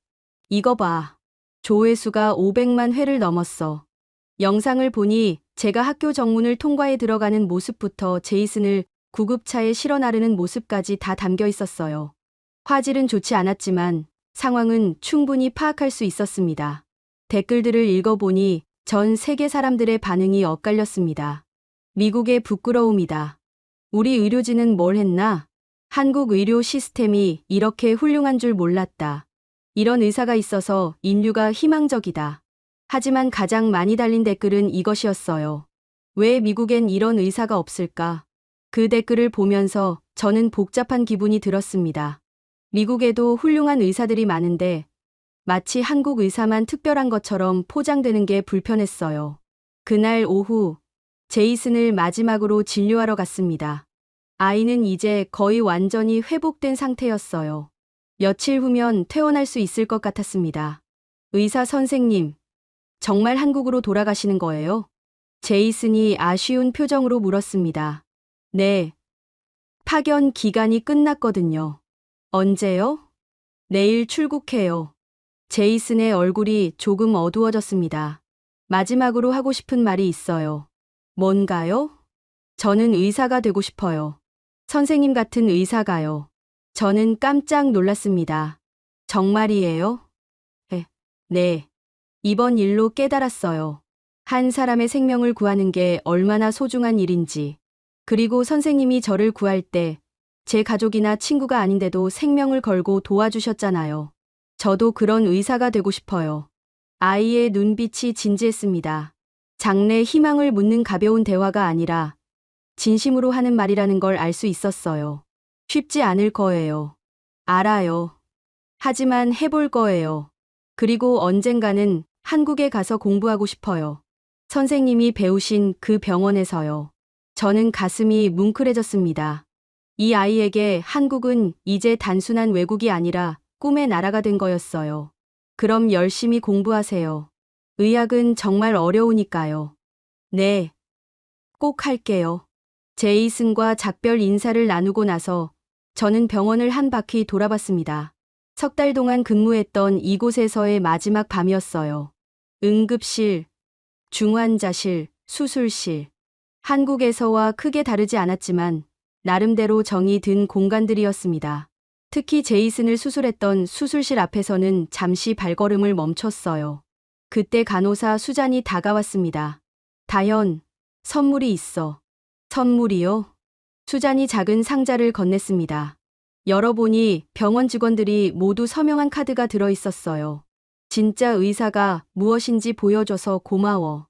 이거 봐. 조회수가 500만 회를 넘었어. 영상을 보니 제가 학교 정문을 통과해 들어가는 모습부터 제이슨을 구급차에 실어 나르는 모습까지 다 담겨 있었어요. 화질은 좋지 않았지만 상황은 충분히 파악할 수 있었습니다. 댓글들을 읽어보니 전 세계 사람들의 반응이 엇갈렸습니다. 미국의 부끄러움이다. 우리 의료진은 뭘 했나? 한국 의료 시스템이 이렇게 훌륭한 줄 몰랐다. 이런 의사가 있어서 인류가 희망적이다. 하지만 가장 많이 달린 댓글은 이것이었어요. 왜 미국엔 이런 의사가 없을까? 그 댓글을 보면서 저는 복잡한 기분이 들었습니다. 미국에도 훌륭한 의사들이 많은데 마치 한국 의사만 특별한 것처럼 포장되는 게 불편했어요. 그날 오후 제이슨을 마지막으로 진료하러 갔습니다. 아이는 이제 거의 완전히 회복된 상태였어요. 며칠 후면 퇴원할 수 있을 것 같았습니다. 의사 선생님, 정말 한국으로 돌아가시는 거예요? 제이슨이 아쉬운 표정으로 물었습니다. 네. 파견 기간이 끝났거든요. 언제요? 내일 출국해요. 제이슨의 얼굴이 조금 어두워졌습니다. 마지막으로 하고 싶은 말이 있어요. 뭔가요? 저는 의사가 되고 싶어요. 선생님 같은 의사가요. 저는 깜짝 놀랐습니다. 정말이에요? 네. 이번 일로 깨달았어요. 한 사람의 생명을 구하는 게 얼마나 소중한 일인지. 그리고 선생님이 저를 구할 때 제 가족이나 친구가 아닌데도 생명을 걸고 도와주셨잖아요. 저도 그런 의사가 되고 싶어요. 아이의 눈빛이 진지했습니다. 장래 희망을 묻는 가벼운 대화가 아니라 진심으로 하는 말이라는 걸 알 수 있었어요. 쉽지 않을 거예요. 알아요. 하지만 해볼 거예요. 그리고 언젠가는 한국에 가서 공부하고 싶어요. 선생님이 배우신 그 병원에서요. 저는 가슴이 뭉클해졌습니다. 이 아이에게 한국은 이제 단순한 외국이 아니라 꿈의 나라가 된 거였어요. 그럼 열심히 공부하세요. 의학은 정말 어려우니까요. 네. 꼭 할게요. 제이슨과 작별 인사를 나누고 나서 저는 병원을 한 바퀴 돌아봤습니다. 석 달 동안 근무했던 이곳에서의 마지막 밤이었어요. 응급실, 중환자실, 수술실. 한국에서와 크게 다르지 않았지만 나름대로 정이 든 공간들이었습니다. 특히 제이슨을 수술했던 수술실 앞에서는 잠시 발걸음을 멈췄어요. 그때 간호사 수잔이 다가왔습니다. 다현, 선물이 있어. 선물이요? 수잔이 작은 상자를 건넸습니다. 열어보니 병원 직원들이 모두 서명한 카드가 들어있었어요. 진짜 의사가 무엇인지 보여줘서 고마워.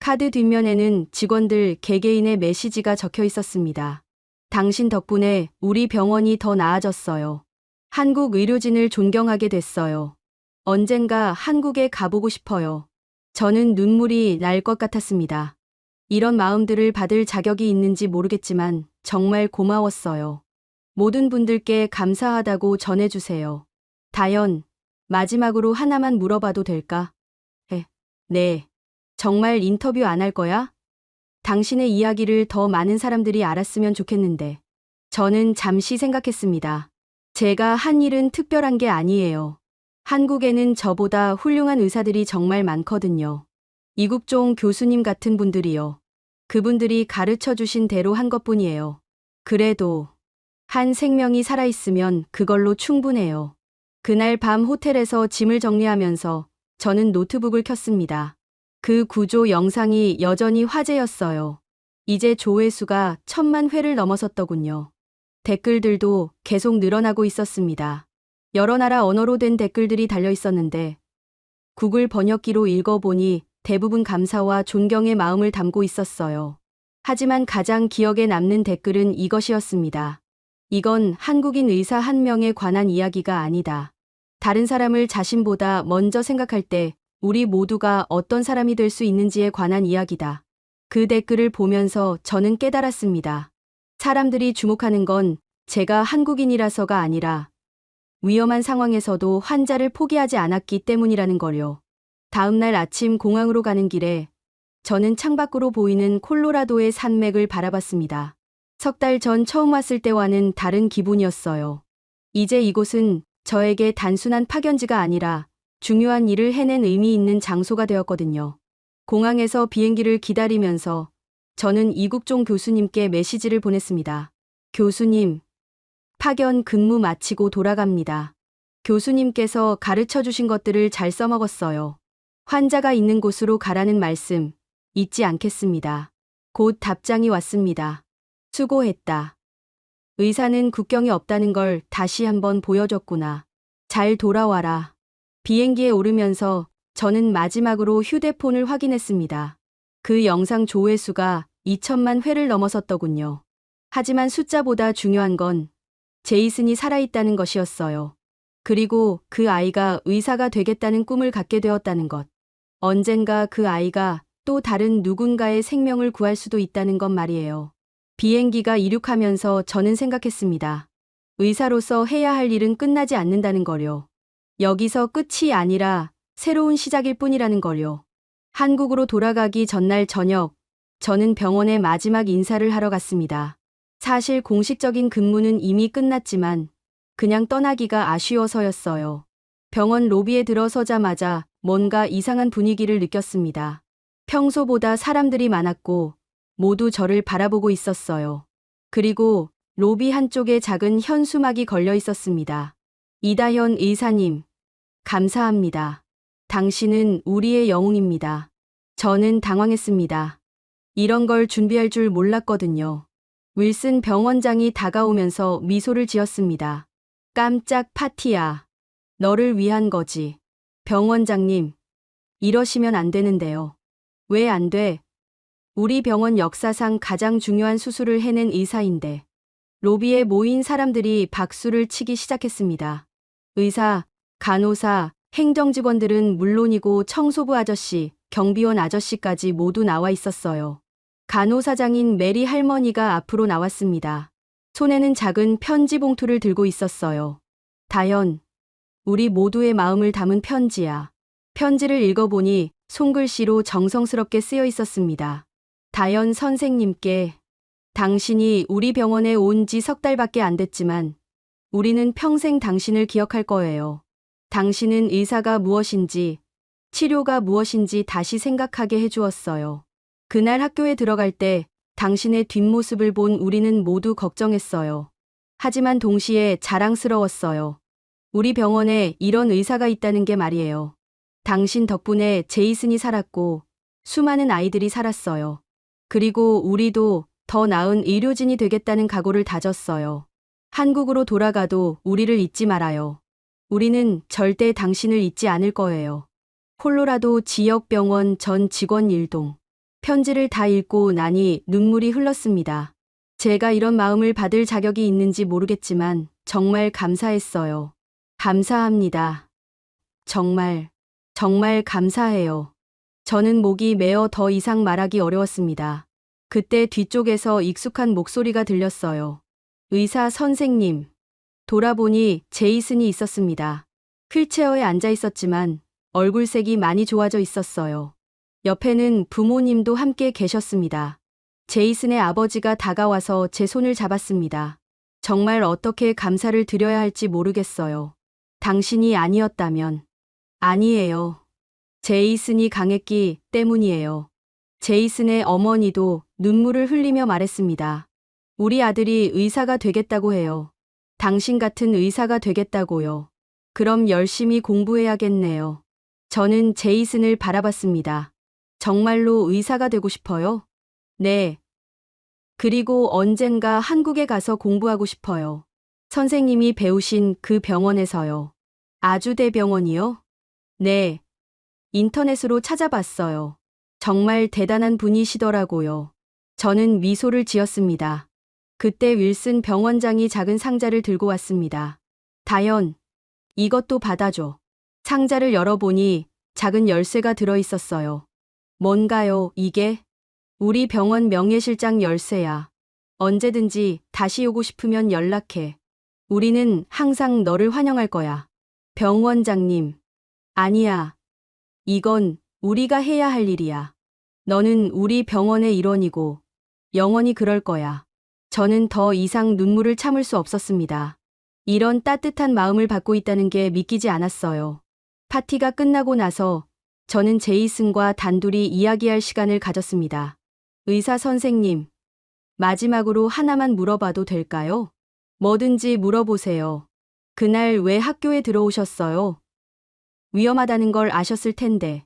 카드 뒷면에는 직원들 개개인의 메시지가 적혀 있었습니다. 당신 덕분에 우리 병원이 더 나아졌어요. 한국 의료진을 존경하게 됐어요. 언젠가 한국에 가보고 싶어요. 저는 눈물이 날 것 같았습니다. 이런 마음들을 받을 자격이 있는지 모르겠지만 정말 고마웠어요. 모든 분들께 감사하다고 전해주세요. 다현, 마지막으로 하나만 물어봐도 될까? 네. 정말 인터뷰 안 할 거야? 당신의 이야기를 더 많은 사람들이 알았으면 좋겠는데. 저는 잠시 생각했습니다. 제가 한 일은 특별한 게 아니에요. 한국에는 저보다 훌륭한 의사들이 정말 많거든요. 이국종 교수님 같은 분들이요. 그분들이 가르쳐 주신 대로 한 것뿐이에요. 그래도 한 생명이 살아있으면 그걸로 충분해요. 그날 밤 호텔에서 짐을 정리하면서 저는 노트북을 켰습니다. 그 구조 영상이 여전히 화제였어요. 이제 조회수가 1000만 회를 넘어섰더군요. 댓글들도 계속 늘어나고 있었습니다. 여러 나라 언어로 된 댓글들이 달려 있었는데 구글 번역기로 읽어보니 대부분 감사와 존경의 마음을 담고 있었어요. 하지만 가장 기억에 남는 댓글은 이것이었습니다. 이건 한국인 의사 한 명에 관한 이야기가 아니다. 다른 사람을 자신보다 먼저 생각할 때 우리 모두가 어떤 사람이 될 수 있는지에 관한 이야기다. 그 댓글을 보면서 저는 깨달았습니다. 사람들이 주목하는 건 제가 한국인이라서가 아니라 위험한 상황에서도 환자를 포기하지 않았기 때문이라는 걸요. 다음 날 아침 공항으로 가는 길에 저는 창밖으로 보이는 콜로라도의 산맥을 바라봤습니다. 석 달 전 처음 왔을 때와는 다른 기분이었어요. 이제 이곳은 저에게 단순한 파견지가 아니라 중요한 일을 해낸 의미 있는 장소가 되었거든요. 공항에서 비행기를 기다리면서 저는 이국종 교수님께 메시지를 보냈습니다. 교수님, 파견 근무 마치고 돌아갑니다. 교수님께서 가르쳐 주신 것들을 잘 써먹었어요. 환자가 있는 곳으로 가라는 말씀 잊지 않겠습니다. 곧 답장이 왔습니다. 수고했다. 의사는 국경이 없다는 걸 다시 한번 보여줬구나. 잘 돌아와라. 비행기에 오르면서 저는 마지막으로 휴대폰을 확인했습니다. 그 영상 조회수가 2000만 회를 넘어섰더군요. 하지만 숫자보다 중요한 건 제이슨이 살아있다는 것이었어요. 그리고 그 아이가 의사가 되겠다는 꿈을 갖게 되었다는 것. 언젠가 그 아이가 또 다른 누군가의 생명을 구할 수도 있다는 것 말이에요. 비행기가 이륙하면서 저는 생각했습니다. 의사로서 해야 할 일은 끝나지 않는다는 거요. 여기서 끝이 아니라 새로운 시작일 뿐이라는 거요. 한국으로 돌아가기 전날 저녁, 저는 병원에 마지막 인사를 하러 갔습니다. 사실 공식적인 근무는 이미 끝났지만 그냥 떠나기가 아쉬워서였어요. 병원 로비에 들어서자마자 뭔가 이상한 분위기를 느꼈습니다. 평소보다 사람들이 많았고 모두 저를 바라보고 있었어요. 그리고 로비 한쪽에 작은 현수막이 걸려 있었습니다. 이다현 의사님, 감사합니다. 당신은 우리의 영웅입니다. 저는 당황했습니다. 이런 걸 준비할 줄 몰랐거든요. 윌슨 병원장이 다가오면서 미소를 지었습니다. 깜짝 파티야. 너를 위한 거지. 병원장님, 이러시면 안 되는데요. 왜 안 돼? 우리 병원 역사상 가장 중요한 수술을 해낸 의사인데. 로비에 모인 사람들이 박수를 치기 시작했습니다. 의사, 간호사, 행정직원들은 물론이고 청소부 아저씨, 경비원 아저씨까지 모두 나와 있었어요. 간호사장인 메리 할머니가 앞으로 나왔습니다. 손에는 작은 편지 봉투를 들고 있었어요. 다현, 우리 모두의 마음을 담은 편지야. 편지를 읽어보니 손글씨로 정성스럽게 쓰여 있었습니다. 다현 선생님께, 당신이 우리 병원에 온 지 석 달밖에 안 됐지만 우리는 평생 당신을 기억할 거예요. 당신은 의사가 무엇인지, 치료가 무엇인지 다시 생각하게 해주었어요. 그날 학교에 들어갈 때 당신의 뒷모습을 본 우리는 모두 걱정했어요. 하지만 동시에 자랑스러웠어요. 우리 병원에 이런 의사가 있다는 게 말이에요. 당신 덕분에 제이슨이 살았고 수많은 아이들이 살았어요. 그리고 우리도 더 나은 의료진이 되겠다는 각오를 다졌어요. 한국으로 돌아가도 우리를 잊지 말아요. 우리는 절대 당신을 잊지 않을 거예요. 콜로라도 지역병원 전 직원 일동. 편지를 다 읽고 나니 눈물이 흘렀습니다. 제가 이런 마음을 받을 자격이 있는지 모르겠지만 정말 감사했어요. 감사합니다. 정말 감사해요. 저는 목이 메어 더 이상 말하기 어려웠습니다. 그때 뒤쪽에서 익숙한 목소리가 들렸어요. 의사 선생님. 돌아보니 제이슨이 있었습니다. 휠체어에 앉아 있었지만 얼굴색이 많이 좋아져 있었어요. 옆에는 부모님도 함께 계셨습니다. 제이슨의 아버지가 다가와서 제 손을 잡았습니다. 정말 어떻게 감사를 드려야 할지 모르겠어요. 당신이 아니었다면. 아니에요. 제이슨이 강했기 때문이에요. 제이슨의 어머니도 눈물을 흘리며 말했습니다. 우리 아들이 의사가 되겠다고 해요. 당신 같은 의사가 되겠다고요. 그럼 열심히 공부해야겠네요. 저는 제이슨을 바라봤습니다. 정말로 의사가 되고 싶어요? 네. 그리고 언젠가 한국에 가서 공부하고 싶어요. 선생님이 배우신 그 병원에서요. 아주대병원이요? 네. 인터넷으로 찾아봤어요. 정말 대단한 분이시더라고요. 저는 미소를 지었습니다. 그때 윌슨 병원장이 작은 상자를 들고 왔습니다. 다연, 이것도 받아줘. 상자를 열어보니 작은 열쇠가 들어있었어요. 뭔가요, 이게? 우리 병원 명예실장 열쇠야. 언제든지 다시 오고 싶으면 연락해. 우리는 항상 너를 환영할 거야. 병원장님. 아니야. 이건 우리가 해야 할 일이야. 너는 우리 병원의 일원이고 영원히 그럴 거야. 저는 더 이상 눈물을 참을 수 없었습니다. 이런 따뜻한 마음을 받고 있다는 게 믿기지 않았어요. 파티가 끝나고 나서 저는 제이슨과 단둘이 이야기할 시간을 가졌습니다. 의사 선생님, 마지막으로 하나만 물어봐도 될까요? 뭐든지 물어보세요. 그날 왜 학교에 들어오셨어요? 위험하다는 걸 아셨을 텐데.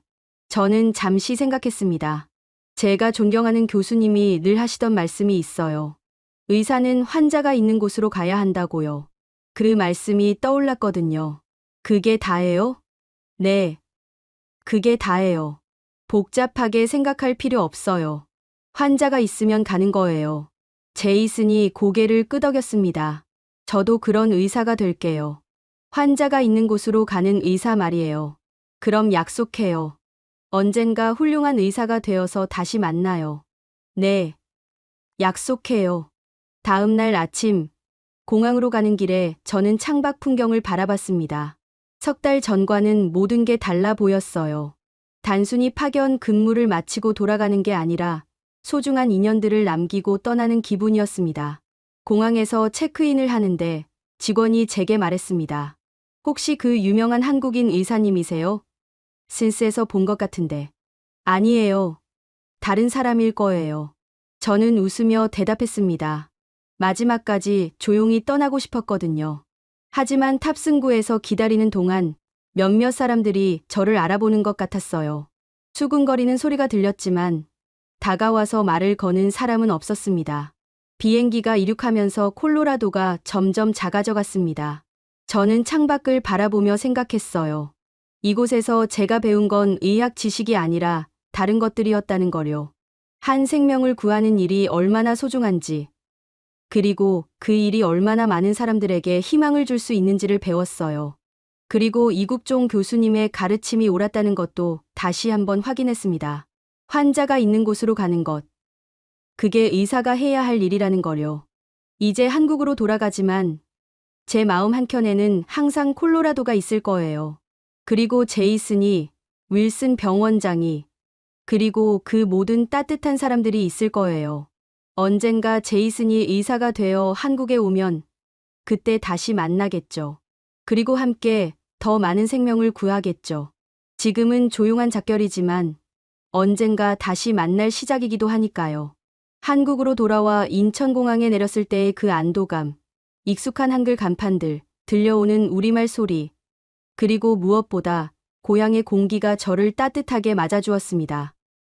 저는 잠시 생각했습니다. 제가 존경하는 교수님이 늘 하시던 말씀이 있어요. 의사는 환자가 있는 곳으로 가야 한다고요. 그 말씀이 떠올랐거든요. 그게 다예요? 네. 그게 다예요. 복잡하게 생각할 필요 없어요. 환자가 있으면 가는 거예요. 제이슨이 고개를 끄덕였습니다. 저도 그런 의사가 될게요. 환자가 있는 곳으로 가는 의사 말이에요. 그럼 약속해요. 언젠가 훌륭한 의사가 되어서 다시 만나요. 네. 약속해요. 다음 날 아침, 공항으로 가는 길에 저는 창밖 풍경을 바라봤습니다. 석 달 전과는 모든 게 달라 보였어요. 단순히 파견 근무를 마치고 돌아가는 게 아니라 소중한 인연들을 남기고 떠나는 기분이었습니다. 공항에서 체크인을 하는데 직원이 제게 말했습니다. 혹시 그 유명한 한국인 의사님이세요? 신스에서 본 것 같은데. 아니에요. 다른 사람일 거예요. 저는 웃으며 대답했습니다. 마지막까지 조용히 떠나고 싶었거든요. 하지만 탑승구에서 기다리는 동안 몇몇 사람들이 저를 알아보는 것 같았어요. 수근거리는 소리가 들렸지만 다가와서 말을 거는 사람은 없었습니다. 비행기가 이륙하면서 콜로라도가 점점 작아져 갔습니다. 저는 창밖을 바라보며 생각했어요. 이곳에서 제가 배운 건 의학 지식이 아니라 다른 것들이었다는 거요. 한 생명을 구하는 일이 얼마나 소중한지, 그리고 그 일이 얼마나 많은 사람들에게 희망을 줄 수 있는지를 배웠어요. 그리고 이국종 교수님의 가르침이 옳았다는 것도 다시 한번 확인했습니다. 환자가 있는 곳으로 가는 것. 그게 의사가 해야 할 일이라는 거요. 이제 한국으로 돌아가지만 제 마음 한켠에는 항상 콜로라도가 있을 거예요. 그리고 제이슨이, 윌슨 병원장이, 그리고 그 모든 따뜻한 사람들이 있을 거예요. 언젠가 제이슨이 의사가 되어 한국에 오면 그때 다시 만나겠죠. 그리고 함께 더 많은 생명을 구하겠죠. 지금은 조용한 작별이지만 언젠가 다시 만날 시작이기도 하니까요. 한국으로 돌아와 인천공항에 내렸을 때의 그 안도감, 익숙한 한글 간판들, 들려오는 우리말 소리, 그리고 무엇보다 고향의 공기가 저를 따뜻하게 맞아주었습니다.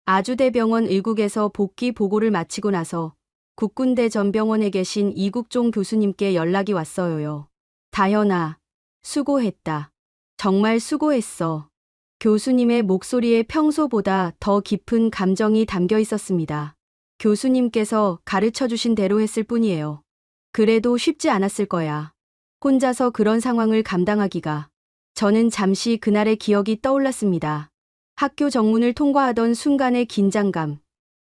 아주대병원 의국에서 복귀 보고를 마치고 나서 국군대 전병원에 계신 이국종 교수님께 연락이 왔어요. 다현아, 수고했다. 정말 수고했어. 교수님의 목소리에 평소보다 더 깊은 감정이 담겨 있었습니다. 교수님께서 가르쳐 주신 대로 했을 뿐이에요. 그래도 쉽지 않았을 거야. 혼자서 그런 상황을 감당하기가. 저는 잠시 그날의 기억이 떠올랐습니다. 학교 정문을 통과하던 순간의 긴장감,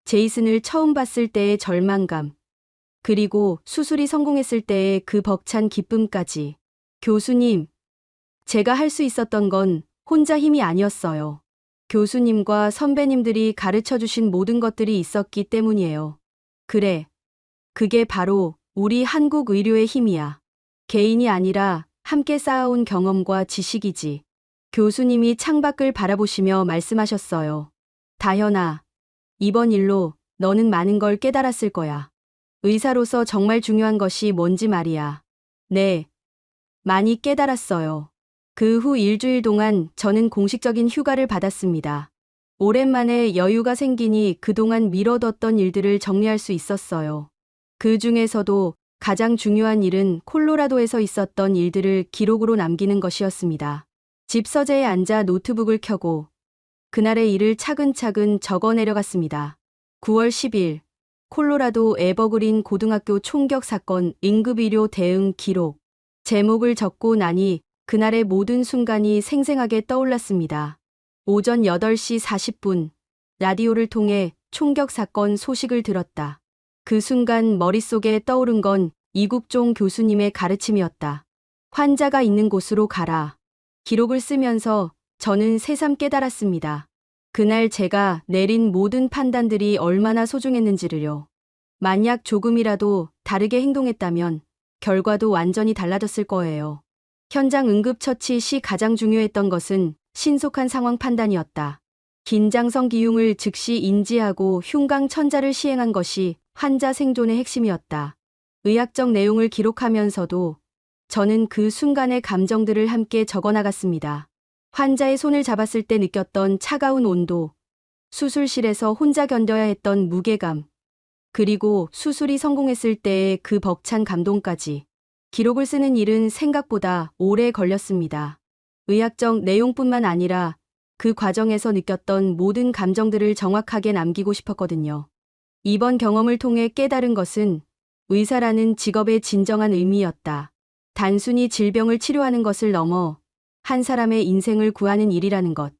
제이슨을 처음 봤을 때의 절망감, 그리고 수술이 성공했을 때의 그 벅찬 기쁨까지. 교수님, 제가 할 수 있었던 건 혼자 힘이 아니었어요. 교수님과 선배님들이 가르쳐 주신 모든 것들이 있었기 때문이에요. 그래, 그게 바로 우리 한국 의료의 힘이야. 개인이 아니라 함께 쌓아온 경험과 지식이지. 교수님이 창밖을 바라보시며 말씀하셨어요. 다현아, 이번 일로 너는 많은 걸 깨달았을 거야. 의사로서 정말 중요한 것이 뭔지 말이야. 네, 많이 깨달았어요. 그 후 일주일 동안 저는 공식적인 휴가를 받았습니다. 오랜만에 여유가 생기니 그동안 미뤄뒀던 일들을 정리할 수 있었어요. 그 중에서도 가장 중요한 일은 콜로라도에서 있었던 일들을 기록으로 남기는 것이었습니다. 집 서재에 앉아 노트북을 켜고 그날의 일을 차근차근 적어 내려갔습니다. 9월 10일, 콜로라도 에버그린 고등학교 총격 사건 응급의료 대응 기록. 제목을 적고 나니 그날의 모든 순간이 생생하게 떠올랐습니다. 오전 8시 40분, 라디오를 통해 총격 사건 소식을 들었다. 그 순간 머릿속에 떠오른 건 이국종 교수님의 가르침이었다. 환자가 있는 곳으로 가라. 기록을 쓰면서 저는 새삼 깨달았습니다. 그날 제가 내린 모든 판단들이 얼마나 소중했는지를요. 만약 조금이라도 다르게 행동했다면 결과도 완전히 달라졌을 거예요. 현장 응급처치 시 가장 중요했던 것은 신속한 상황 판단이었다. 긴장성 기흉을 즉시 인지하고 흉광천자를 시행한 것이 환자 생존의 핵심이었다. 의학적 내용을 기록하면서도 저는 그 순간의 감정들을 함께 적어나갔습니다. 환자의 손을 잡았을 때 느꼈던 차가운 온도, 수술실에서 혼자 견뎌야 했던 무게감, 그리고 수술이 성공했을 때의 그 벅찬 감동까지. 기록을 쓰는 일은 생각보다 오래 걸렸습니다. 의학적 내용뿐만 아니라 그 과정에서 느꼈던 모든 감정들을 정확하게 남기고 싶었거든요. 이번 경험을 통해 깨달은 것은 의사라는 직업의 진정한 의미였다. 단순히 질병을 치료하는 것을 넘어 한 사람의 인생을 구하는 일이라는 것.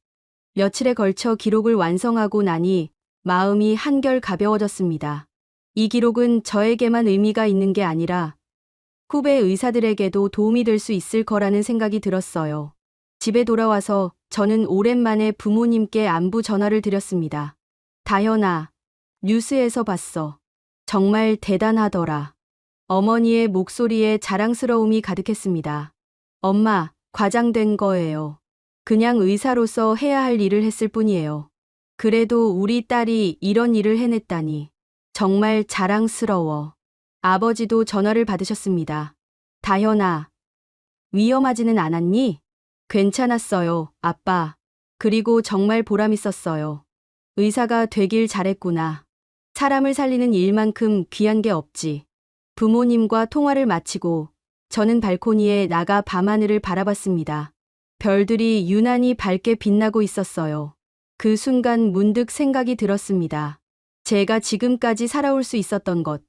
며칠에 걸쳐 기록을 완성하고 나니 마음이 한결 가벼워졌습니다. 이 기록은 저에게만 의미가 있는 게 아니라 후배 의사들에게도 도움이 될 수 있을 거라는 생각이 들었어요. 집에 돌아와서 저는 오랜만에 부모님께 안부 전화를 드렸습니다. 다현아, 뉴스에서 봤어. 정말 대단하더라. 어머니의 목소리에 자랑스러움이 가득했습니다. 엄마, 과장된 거예요. 그냥 의사로서 해야 할 일을 했을 뿐이에요. 그래도 우리 딸이 이런 일을 해냈다니. 정말 자랑스러워. 아버지도 전화를 받으셨습니다. 다현아, 위험하지는 않았니? 괜찮았어요, 아빠. 그리고 정말 보람있었어요. 의사가 되길 잘했구나. 사람을 살리는 일만큼 귀한 게 없지. 부모님과 통화를 마치고 저는 발코니에 나가 밤하늘을 바라봤습니다. 별들이 유난히 밝게 빛나고 있었어요. 그 순간 문득 생각이 들었습니다. 제가 지금까지 살아올 수 있었던 것,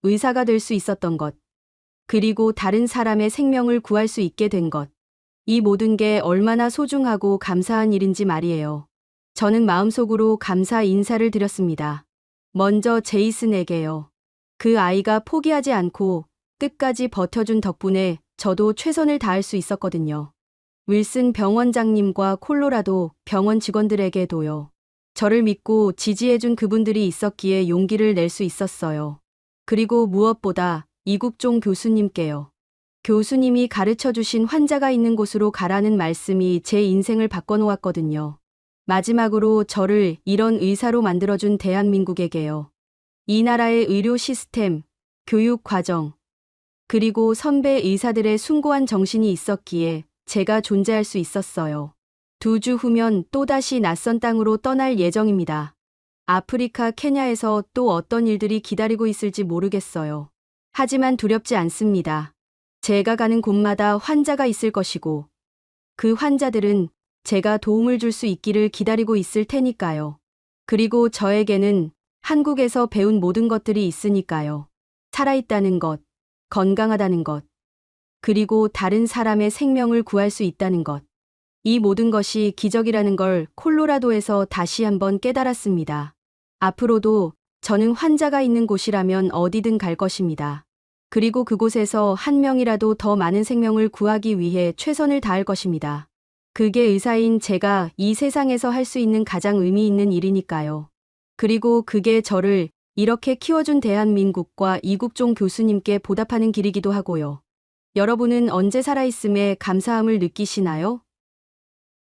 의사가 될 수 있었던 것, 그리고 다른 사람의 생명을 구할 수 있게 된 것. 이 모든 게 얼마나 소중하고 감사한 일인지 말이에요. 저는 마음속으로 감사 인사를 드렸습니다. 먼저 제이슨에게요. 그 아이가 포기하지 않고 끝까지 버텨준 덕분에 저도 최선을 다할 수 있었거든요. 윌슨 병원장님과 콜로라도 병원 직원들에게도요. 저를 믿고 지지해준 그분들이 있었기에 용기를 낼 수 있었어요. 그리고 무엇보다 이국종 교수님께요. 교수님이 가르쳐주신 환자가 있는 곳으로 가라는 말씀이 제 인생을 바꿔놓았거든요. 마지막으로 저를 이런 의사로 만들어준 대한민국에게요. 이 나라의 의료 시스템, 교육 과정, 그리고 선배 의사들의 숭고한 정신이 있었기에 제가 존재할 수 있었어요. 2주 후면 또다시 낯선 땅으로 떠날 예정입니다. 아프리카 케냐에서 또 어떤 일들이 기다리고 있을지 모르겠어요. 하지만 두렵지 않습니다. 제가 가는 곳마다 환자가 있을 것이고, 그 환자들은 제가 도움을 줄 수 있기를 기다리고 있을 테니까요. 그리고 저에게는 한국에서 배운 모든 것들이 있으니까요. 살아있다는 것, 건강하다는 것, 그리고 다른 사람의 생명을 구할 수 있다는 것. 이 모든 것이 기적이라는 걸 콜로라도에서 다시 한번 깨달았습니다. 앞으로도 저는 환자가 있는 곳이라면 어디든 갈 것입니다. 그리고 그곳에서 한 명이라도 더 많은 생명을 구하기 위해 최선을 다할 것입니다. 그게 의사인 제가 이 세상에서 할 수 있는 가장 의미 있는 일이니까요. 그리고 그게 저를 이렇게 키워준 대한민국과 이국종 교수님께 보답하는 길이기도 하고요. 여러분은 언제 살아있음에 감사함을 느끼시나요?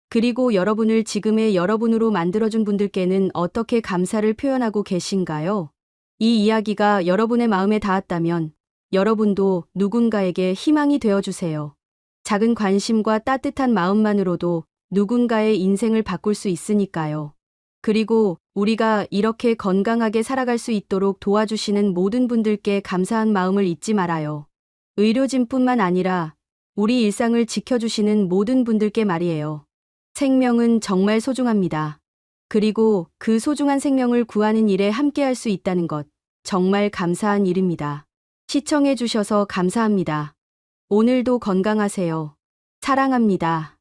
그리고 여러분을 지금의 여러분으로 만들어준 분들께는 어떻게 감사를 표현하고 계신가요? 이 이야기가 여러분의 마음에 닿았다면 여러분도 누군가에게 희망이 되어주세요. 작은 관심과 따뜻한 마음만으로도 누군가의 인생을 바꿀 수 있으니까요. 그리고 우리가 이렇게 건강하게 살아갈 수 있도록 도와주시는 모든 분들께 감사한 마음을 잊지 말아요. 의료진뿐만 아니라 우리 일상을 지켜주시는 모든 분들께 말이에요. 생명은 정말 소중합니다. 그리고 그 소중한 생명을 구하는 일에 함께할 수 있다는 것, 정말 감사한 일입니다. 시청해주셔서 감사합니다. 오늘도 건강하세요. 사랑합니다.